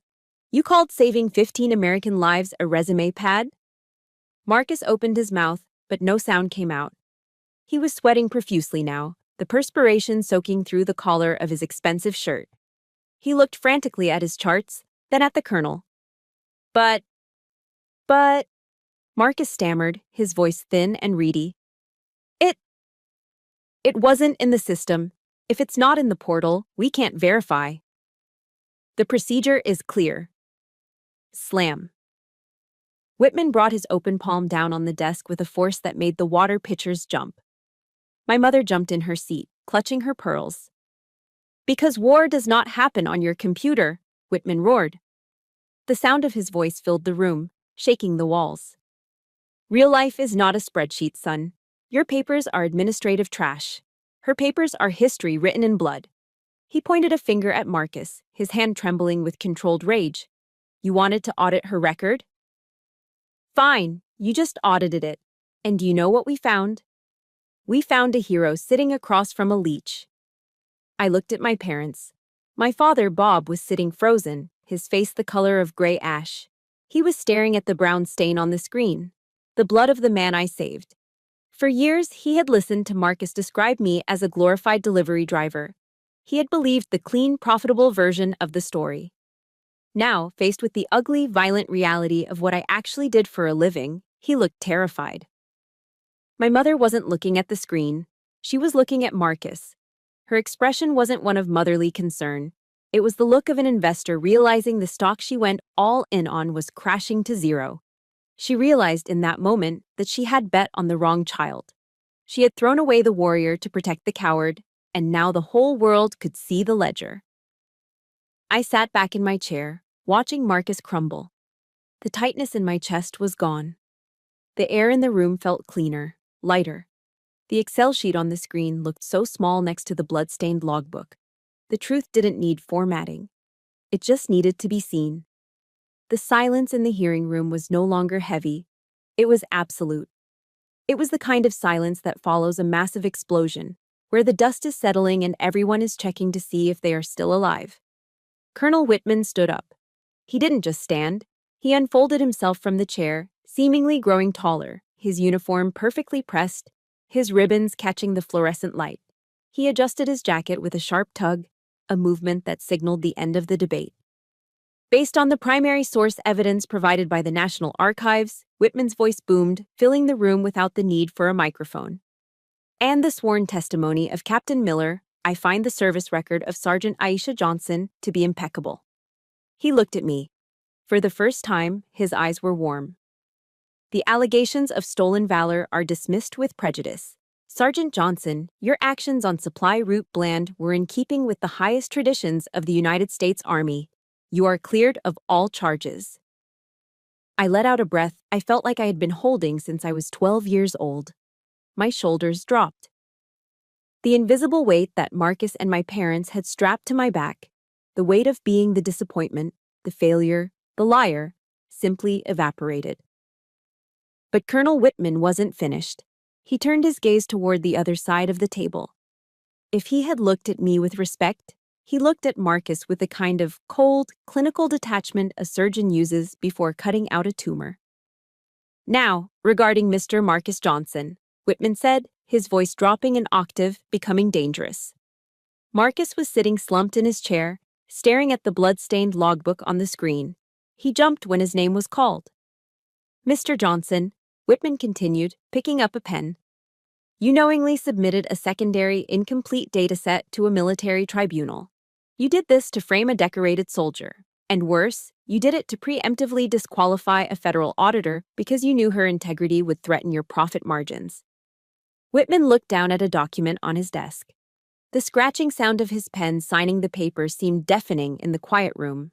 Speaker 1: You called saving 15 American lives a resume pad? Marcus opened his mouth, but no sound came out. He was sweating profusely now, the perspiration soaking through the collar of his expensive shirt. He looked frantically at his charts, then at the colonel. But, Marcus stammered, his voice thin and reedy. It wasn't in the system. If it's not in the portal, we can't verify. The procedure is clear. Slam. Whitman brought his open palm down on the desk with a force that made the water pitchers jump. My mother jumped in her seat, clutching her pearls. Because war does not happen on your computer, Whitman roared. The sound of his voice filled the room, shaking the walls. Real life is not a spreadsheet, son. Your papers are administrative trash. Her papers are history written in blood. He pointed a finger at Marcus, his hand trembling with controlled rage. You wanted to audit her record? Fine, you just audited it. And do you know what we found? We found a hero sitting across from a leech. I looked at my parents. My father, Bob, was sitting frozen, his face the color of gray ash. He was staring at the brown stain on the screen, the blood of the man I saved. For years, he had listened to Marcus describe me as a glorified delivery driver. He had believed the clean, profitable version of the story. Now, faced with the ugly, violent reality of what I actually did for a living, he looked terrified. My mother wasn't looking at the screen. She was looking at Marcus. Her expression wasn't one of motherly concern. It was the look of an investor realizing the stock she went all in on was crashing to zero. She realized in that moment that she had bet on the wrong child. She had thrown away the warrior to protect the coward, and now the whole world could see the ledger. I sat back in my chair, watching Marcus crumble. The tightness in my chest was gone. The air in the room felt cleaner, lighter. The Excel sheet on the screen looked so small next to the blood-stained logbook. The truth didn't need formatting. It just needed to be seen. The silence in the hearing room was no longer heavy. It was absolute. It was the kind of silence that follows a massive explosion, where the dust is settling and everyone is checking to see if they are still alive. Colonel Whitman stood up. He didn't just stand. He unfolded himself from the chair, seemingly growing taller, his uniform perfectly pressed, his ribbons catching the fluorescent light. He adjusted his jacket with a sharp tug, a movement that signaled the end of the debate. Based on the primary source evidence provided by the National Archives, Whitman's voice boomed, filling the room without the need for a microphone. And the sworn testimony of Captain Miller, I find the service record of Sergeant Aisha Johnson to be impeccable. He looked at me. For the first time, his eyes were warm. The allegations of stolen valor are dismissed with prejudice. Sergeant Johnson, your actions on Supply Route Bland were in keeping with the highest traditions of the United States Army. You are cleared of all charges. I let out a breath I felt like I had been holding since I was 12 years old. My shoulders dropped. The invisible weight that Marcus and my parents had strapped to my back, the weight of being the disappointment, the failure, the liar, simply evaporated. But Colonel Whitman wasn't finished. He turned his gaze toward the other side of the table. If he had looked at me with respect, he looked at Marcus with the kind of cold, clinical detachment a surgeon uses before cutting out a tumor. Now, regarding Mr. Marcus Johnson, Whitman said, his voice dropping an octave, becoming dangerous. Marcus was sitting slumped in his chair, staring at the blood-stained logbook on the screen. He jumped when his name was called. Mr. Johnson, Whitman continued, picking up a pen. You knowingly submitted a secondary, incomplete dataset to a military tribunal. You did this to frame a decorated soldier. And worse, you did it to preemptively disqualify a federal auditor because you knew her integrity would threaten your profit margins. Whitman looked down at a document on his desk. The scratching sound of his pen signing the paper seemed deafening in the quiet room.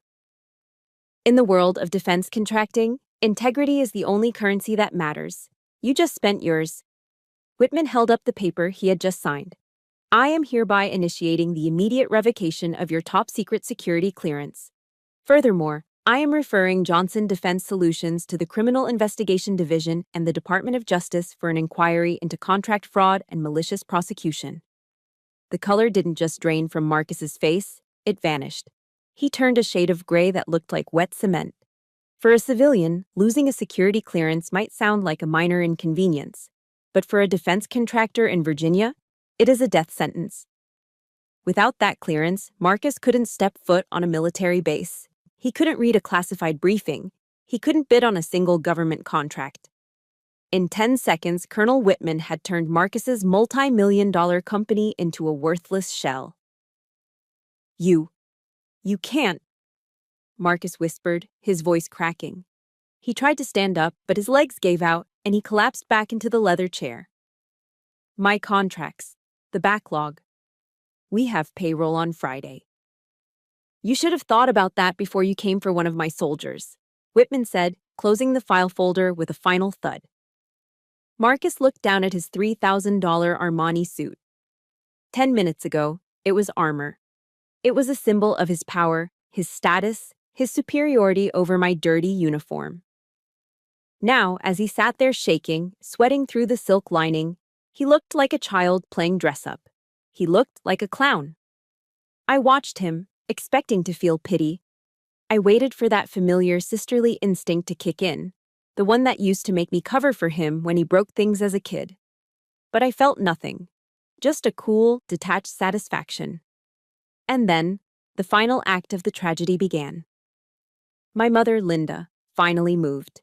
Speaker 1: In the world of defense contracting, integrity is the only currency that matters. You just spent yours. Whitman held up the paper he had just signed. I am hereby initiating the immediate revocation of your top-secret security clearance. Furthermore, I am referring Johnson Defense Solutions to the Criminal Investigation Division and the Department of Justice for an inquiry into contract fraud and malicious prosecution. The color didn't just drain from Marcus's face, it vanished. He turned a shade of gray that looked like wet cement. For a civilian, losing a security clearance might sound like a minor inconvenience, but for a defense contractor in Virginia, it is a death sentence. Without that clearance, Marcus couldn't step foot on a military base. He couldn't read a classified briefing. He couldn't bid on a single government contract. In 10 seconds, Colonel Whitman had turned Marcus's multi-million-dollar company into a worthless shell. You can't, Marcus whispered, his voice cracking. He tried to stand up, but his legs gave out, and he collapsed back into the leather chair. My contracts, the backlog. We have payroll on Friday. You should have thought about that before you came for one of my soldiers, Whitman said, closing the file folder with a final thud. Marcus looked down at his $3,000 Armani suit. 10 minutes ago, it was armor. It was a symbol of his power, his status, his superiority over my dirty uniform. Now, as he sat there shaking, sweating through the silk lining, he looked like a child playing dress-up. He looked like a clown. I watched him, expecting to feel pity. I waited for that familiar sisterly instinct to kick in, the one that used to make me cover for him when he broke things as a kid. But I felt nothing, just a cool, detached satisfaction. And then, the final act of the tragedy began. My mother, Linda, finally moved.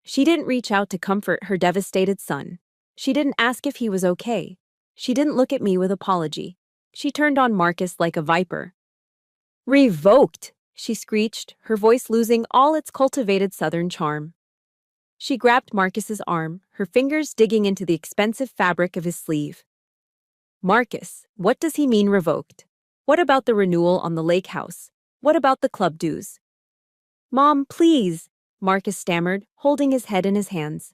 Speaker 1: She didn't reach out to comfort her devastated son. She didn't ask if he was okay. She didn't look at me with apology. She turned on Marcus like a viper. Revoked, she screeched, her voice losing all its cultivated southern charm. She grabbed Marcus's arm, her fingers digging into the expensive fabric of his sleeve. Marcus, what does he mean revoked? What about the renewal on the lake house? What about the club dues? Mom, please, Marcus stammered, holding his head in his hands.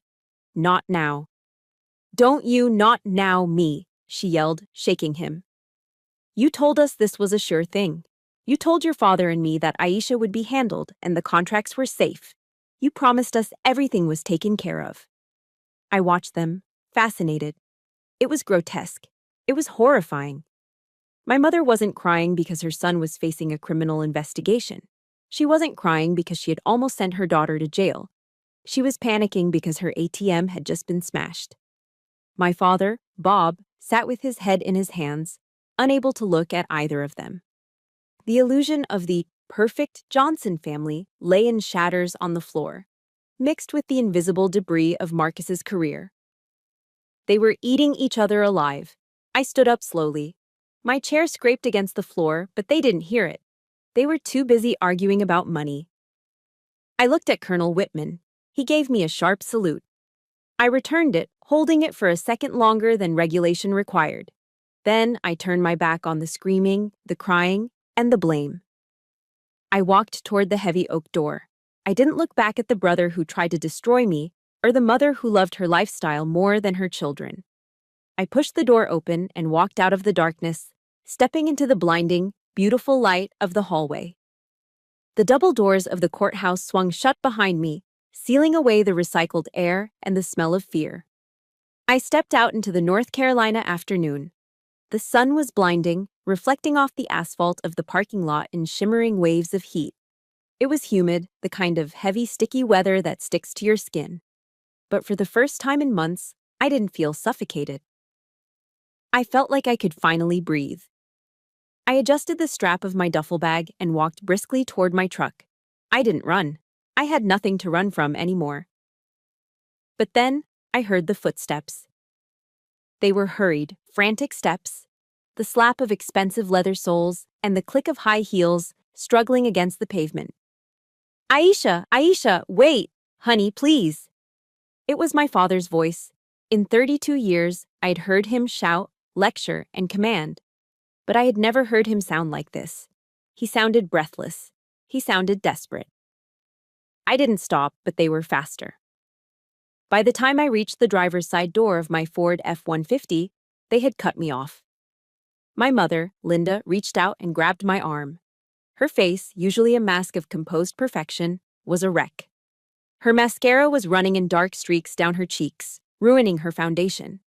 Speaker 1: Not now. Don't you not now me, she yelled, shaking him. You told us this was a sure thing. You told your father and me that Aisha would be handled and the contracts were safe. You promised us everything was taken care of. I watched them, fascinated. It was grotesque. It was horrifying. My mother wasn't crying because her son was facing a criminal investigation. She wasn't crying because she had almost sent her daughter to jail. She was panicking because her ATM had just been smashed. My father, Bob, sat with his head in his hands, unable to look at either of them. The illusion of the perfect Johnson family lay in shatters on the floor, mixed with the invisible debris of Marcus's career. They were eating each other alive. I stood up slowly. My chair scraped against the floor, but they didn't hear it. They were too busy arguing about money. I looked at Colonel Whitman. He gave me a sharp salute. I returned it, holding it for a second longer than regulation required. Then I turned my back on the screaming, the crying, and the blame. I walked toward the heavy oak door. I didn't look back at the brother who tried to destroy me or the mother who loved her lifestyle more than her children. I pushed the door open and walked out of the darkness, stepping into the blinding, beautiful light of the hallway. The double doors of the courthouse swung shut behind me, sealing away the recycled air and the smell of fear. I stepped out into the North Carolina afternoon. The sun was blinding, reflecting off the asphalt of the parking lot in shimmering waves of heat. It was humid, the kind of heavy, sticky weather that sticks to your skin. But for the first time in months, I didn't feel suffocated. I felt like I could finally breathe. I adjusted the strap of my duffel bag and walked briskly toward my truck. I didn't run. I had nothing to run from anymore. But then, I heard the footsteps. They were hurried, frantic steps, the slap of expensive leather soles, and the click of high heels struggling against the pavement. Aisha, Aisha, wait! Honey, please! It was my father's voice. In 32 years, I'd heard him shout, lecture, and command. But I had never heard him sound like this. He sounded breathless. He sounded desperate. I didn't stop, but they were faster. By the time I reached the driver's side door of my Ford F-150, they had cut me off. My mother, Linda, reached out and grabbed my arm. Her face, usually a mask of composed perfection, was a wreck. Her mascara was running in dark streaks down her cheeks, ruining her foundation.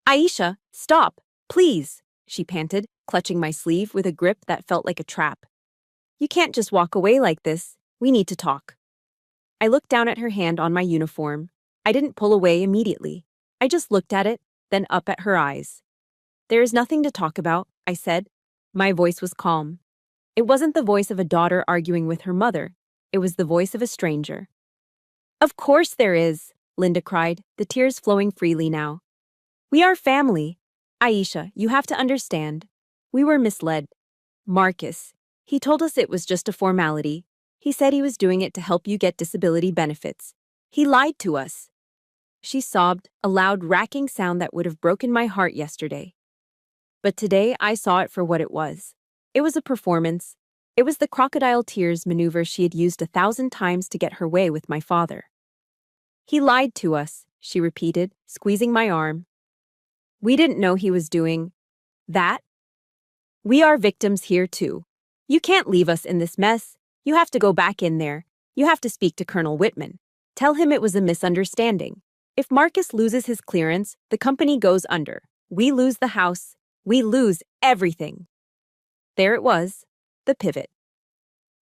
Speaker 1: Aisha, stop, please, she panted, clutching my sleeve with a grip that felt like a trap. You can't just walk away like this. We need to talk. I looked down at her hand on my uniform. I didn't pull away immediately. I just looked at it, then up at her eyes. There is nothing to talk about, I said. My voice was calm. It wasn't the voice of a daughter arguing with her mother. It was the voice of a stranger. Of course there is, Linda cried, the tears flowing freely now. We are family. Aisha, you have to understand. We were misled. Marcus, he told us it was just a formality. He said he was doing it to help you get disability benefits. He lied to us. She sobbed, a loud, racking sound that would have broken my heart yesterday. But today I saw it for what it was. It was a performance. It was the crocodile tears maneuver she had used 1,000 times to get her way with my father. He lied to us, she repeated, squeezing my arm. We didn't know he was doing that. We are victims here too. You can't leave us in this mess. You have to go back in there. You have to speak to Colonel Whitman. Tell him it was a misunderstanding. If Marcus loses his clearance, the company goes under. We lose the house. We lose everything. There it was, the pivot.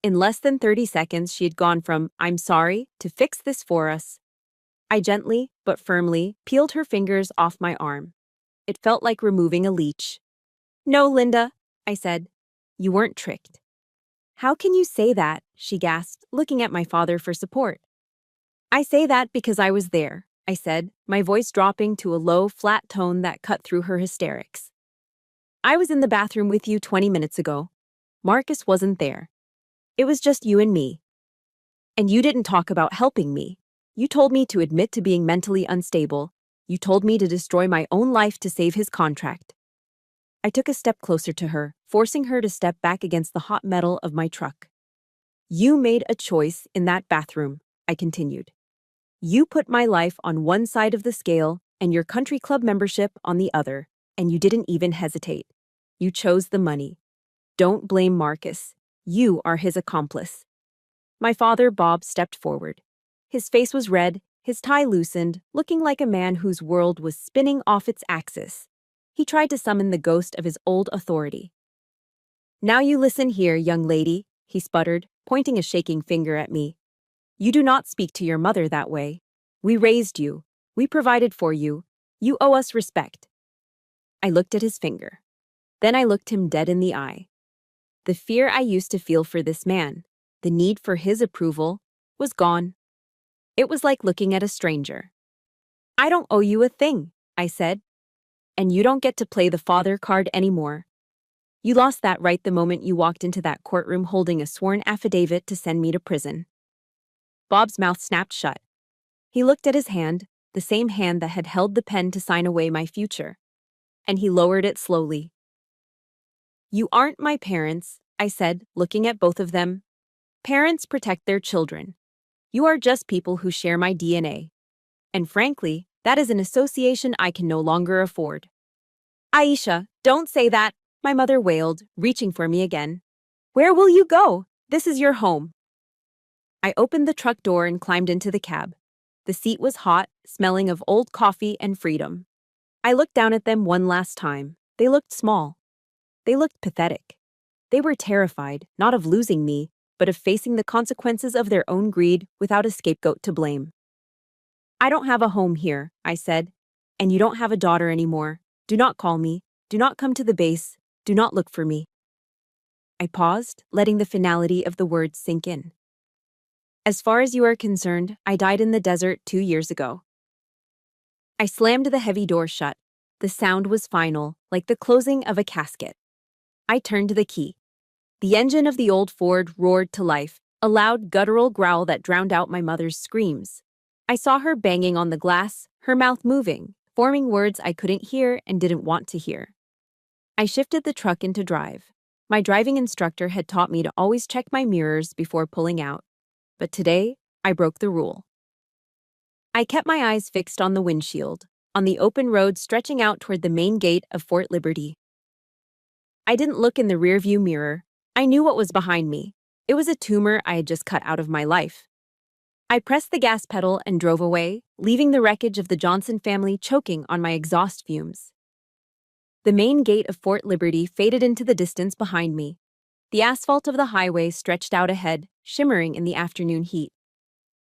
Speaker 1: In less than 30 seconds, she had gone from, I'm sorry, to fix this for us. I gently, but firmly, peeled her fingers off my arm. It felt like removing a leech. No, Linda, I said. You weren't tricked. How can you say that? She gasped, looking at my father for support. I say that because I was there, I said, my voice dropping to a low, flat tone that cut through her hysterics. I was in the bathroom with you 20 minutes ago. Marcus wasn't there. It was just you and me. And you didn't talk about helping me. You told me to admit to being mentally unstable. You told me to destroy my own life to save his contract. I took a step closer to her, forcing her to step back against the hot metal of my truck. You made a choice in that bathroom, I continued. You put my life on one side of the scale and your country club membership on the other, and you didn't even hesitate. You chose the money. Don't blame Marcus. You are his accomplice. My father, Bob, stepped forward. His face was red, his tie loosened, looking like a man whose world was spinning off its axis. He tried to summon the ghost of his old authority. Now you listen here, young lady, he sputtered, pointing a shaking finger at me. You do not speak to your mother that way. We raised you. We provided for you. You owe us respect. I looked at his finger. Then I looked him dead in the eye. The fear I used to feel for this man, the need for his approval, was gone. It was like looking at a stranger. I don't owe you a thing, I said. And you don't get to play the father card anymore. You lost that right the moment you walked into that courtroom holding a sworn affidavit to send me to prison. Bob's mouth snapped shut. He looked at his hand, the same hand that had held the pen to sign away my future. And he lowered it slowly. You aren't my parents, I said, looking at both of them. Parents protect their children. You are just people who share my DNA. And frankly, that is an association I can no longer afford. Aisha, don't say that, my mother wailed, reaching for me again. Where will you go? This is your home. I opened the truck door and climbed into the cab. The seat was hot, smelling of old coffee and freedom. I looked down at them one last time. They looked small. They looked pathetic. They were terrified, not of losing me, but of facing the consequences of their own greed without a scapegoat to blame. I don't have a home here, I said, and you don't have a daughter anymore. Do not call me. Do not come to the base. Do not look for me. I paused, letting the finality of the words sink in. As far as you are concerned, I died in the desert 2 years ago. I slammed the heavy door shut. The sound was final, like the closing of a casket. I turned the key. The engine of the old Ford roared to life, a loud guttural growl that drowned out my mother's screams. I saw her banging on the glass, her mouth moving, forming words I couldn't hear and didn't want to hear. I shifted the truck into drive. My driving instructor had taught me to always check my mirrors before pulling out. But today, I broke the rule. I kept my eyes fixed on the windshield, on the open road stretching out toward the main gate of Fort Liberty. I didn't look in the rearview mirror. I knew what was behind me. It was a tumor I had just cut out of my life. I pressed the gas pedal and drove away, leaving the wreckage of the Johnson family choking on my exhaust fumes. The main gate of Fort Liberty faded into the distance behind me. The asphalt of the highway stretched out ahead, shimmering in the afternoon heat.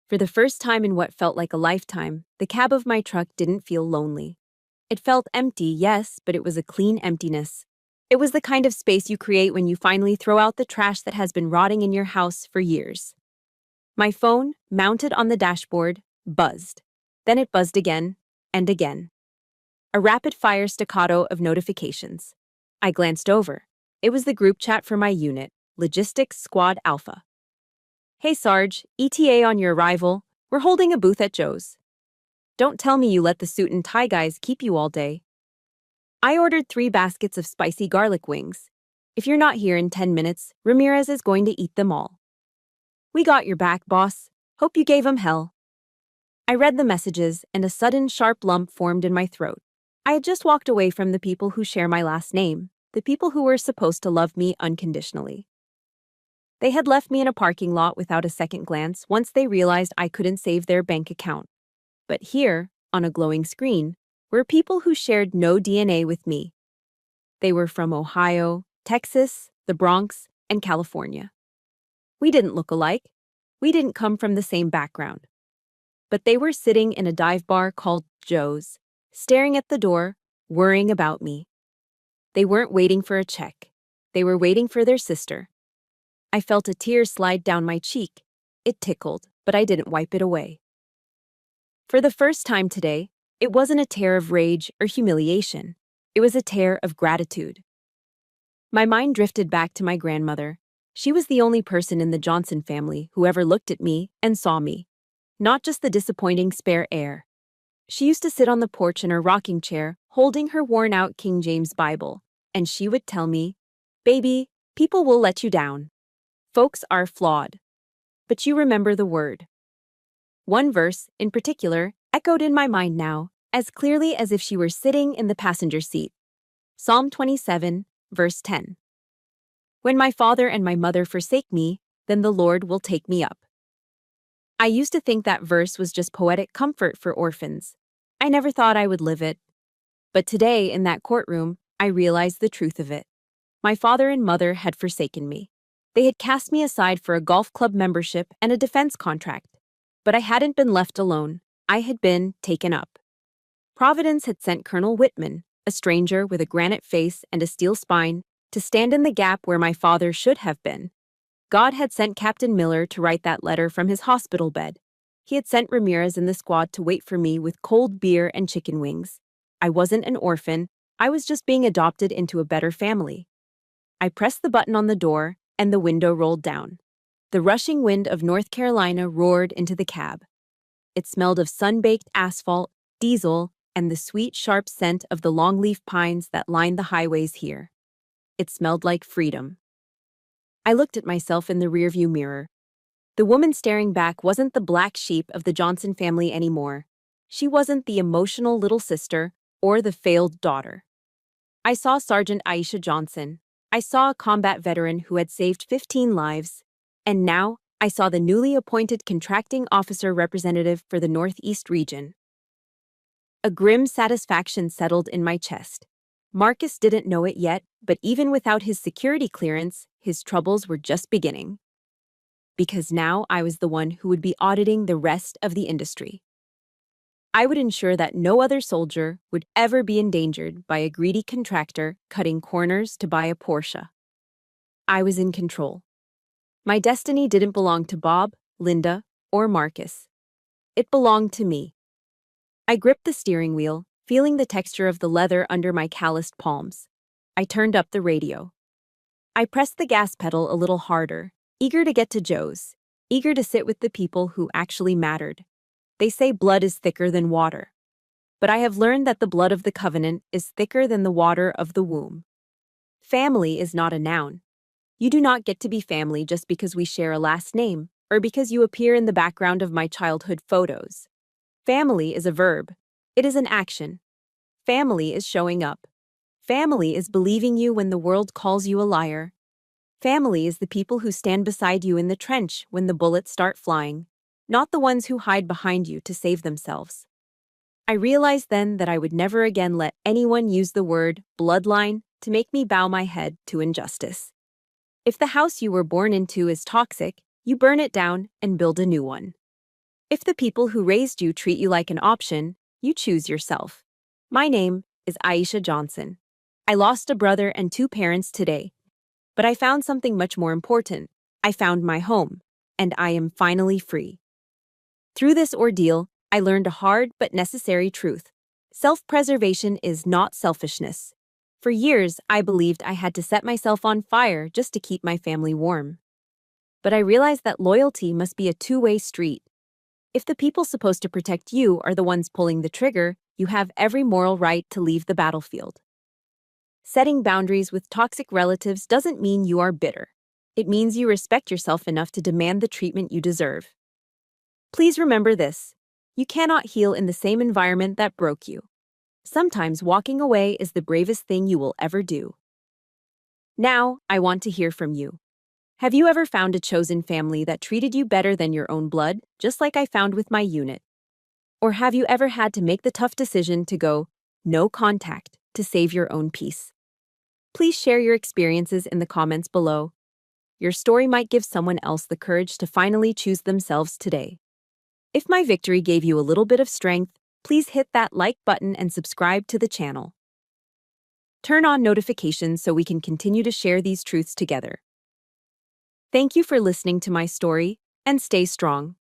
Speaker 1: For the first time in what felt like a lifetime, the cab of my truck didn't feel lonely. It felt empty, yes, but it was a clean emptiness. It was the kind of space you create when you finally throw out the trash that has been rotting in your house for years. My phone, mounted on the dashboard, buzzed. Then it buzzed again and again. A rapid-fire staccato of notifications. I glanced over. It was the group chat for my unit, Logistics Squad Alpha. Hey Sarge, ETA on your arrival. We're holding a booth at Joe's. Don't tell me you let the suit and tie guys keep you all day. I ordered 3 baskets of spicy garlic wings. If you're not here in 10 minutes, Ramirez is going to eat them all. We got your back, boss. Hope you gave him hell. I read the messages, and a sudden sharp lump formed in my throat. I had just walked away from the people who share my last name, the people who were supposed to love me unconditionally. They had left me in a parking lot without a second glance once they realized I couldn't save their bank account. But here, on a glowing screen, were people who shared no DNA with me. They were from Ohio, Texas, the Bronx, and California. We didn't look alike. We didn't come from the same background. But they were sitting in a dive bar called Joe's, staring at the door, worrying about me. They weren't waiting for a check. They were waiting for their sister. I felt a tear slide down my cheek. It tickled, but I didn't wipe it away. For the first time today, it wasn't a tear of rage or humiliation. It was a tear of gratitude. My mind drifted back to my grandmother. She was the only person in the Johnson family who ever looked at me and saw me, not just the disappointing spare heir. She used to sit on the porch in her rocking chair, holding her worn-out King James Bible, and she would tell me, "Baby, people will let you down. Folks are flawed. But you remember the word." One verse, in particular, echoed in my mind now, as clearly as if she were sitting in the passenger seat. Psalm 27, verse 10. When my father and my mother forsake me, then the Lord will take me up. I used to think that verse was just poetic comfort for orphans. I never thought I would live it. But today, in that courtroom, I realized the truth of it. My father and mother had forsaken me. They had cast me aside for a golf club membership and a defense contract. But I hadn't been left alone. I had been taken up. Providence had sent Colonel Whitman, a stranger with a granite face and a steel spine, to stand in the gap where my father should have been. God had sent Captain Miller to write that letter from his hospital bed. He had sent Ramirez and the squad to wait for me with cold beer and chicken wings. I wasn't an orphan. I was just being adopted into a better family. I pressed the button on the door, and the window rolled down. The rushing wind of North Carolina roared into the cab. It smelled of sun-baked asphalt, diesel, and the sweet, sharp scent of the longleaf pines that lined the highways here. It smelled like freedom. I looked at myself in the rearview mirror. The woman staring back wasn't the black sheep of the Johnson family anymore. She wasn't the emotional little sister or the failed daughter. I saw Sergeant Aisha Johnson. I saw a combat veteran who had saved 15 lives. And now, I saw the newly appointed contracting officer representative for the Northeast region. A grim satisfaction settled in my chest. Marcus didn't know it yet, but even without his security clearance, his troubles were just beginning. Because now I was the one who would be auditing the rest of the industry. I would ensure that no other soldier would ever be endangered by a greedy contractor cutting corners to buy a Porsche. I was in control. My destiny didn't belong to Bob, Linda, or Marcus. It belonged to me. I gripped the steering wheel, feeling the texture of the leather under my calloused palms. I turned up the radio. I pressed the gas pedal a little harder, eager to get to Joe's, eager to sit with the people who actually mattered. They say blood is thicker than water. But I have learned that the blood of the covenant is thicker than the water of the womb. Family is not a noun. You do not get to be family just because we share a last name, or because you appear in the background of my childhood photos. Family is a verb. It is an action. Family is showing up. Family is believing you when the world calls you a liar. Family is the people who stand beside you in the trench when the bullets start flying, not the ones who hide behind you to save themselves. I realized then that I would never again let anyone use the word bloodline to make me bow my head to injustice. If the house you were born into is toxic, you burn it down and build a new one. If the people who raised you treat you like an option, you choose yourself. My name is Aisha Johnson. I lost a brother and 2 parents today, but I found something much more important. I found my home, and I am finally free. Through this ordeal, I learned a hard but necessary truth. Self-preservation is not selfishness. For years, I believed I had to set myself on fire just to keep my family warm. But I realized that loyalty must be a two-way street. If the people supposed to protect you are the ones pulling the trigger, you have every moral right to leave the battlefield. Setting boundaries with toxic relatives doesn't mean you are bitter. It means you respect yourself enough to demand the treatment you deserve. Please remember this. You cannot heal in the same environment that broke you. Sometimes walking away is the bravest thing you will ever do. Now, I want to hear from you. Have you ever found a chosen family that treated you better than your own blood, just like I found with my unit? Or have you ever had to make the tough decision to go no contact to save your own peace? Please share your experiences in the comments below. Your story might give someone else the courage to finally choose themselves today. If my victory gave you a little bit of strength, please hit that like button and subscribe to the channel. Turn on notifications so we can continue to share these truths together. Thank you for listening to my story, and stay strong.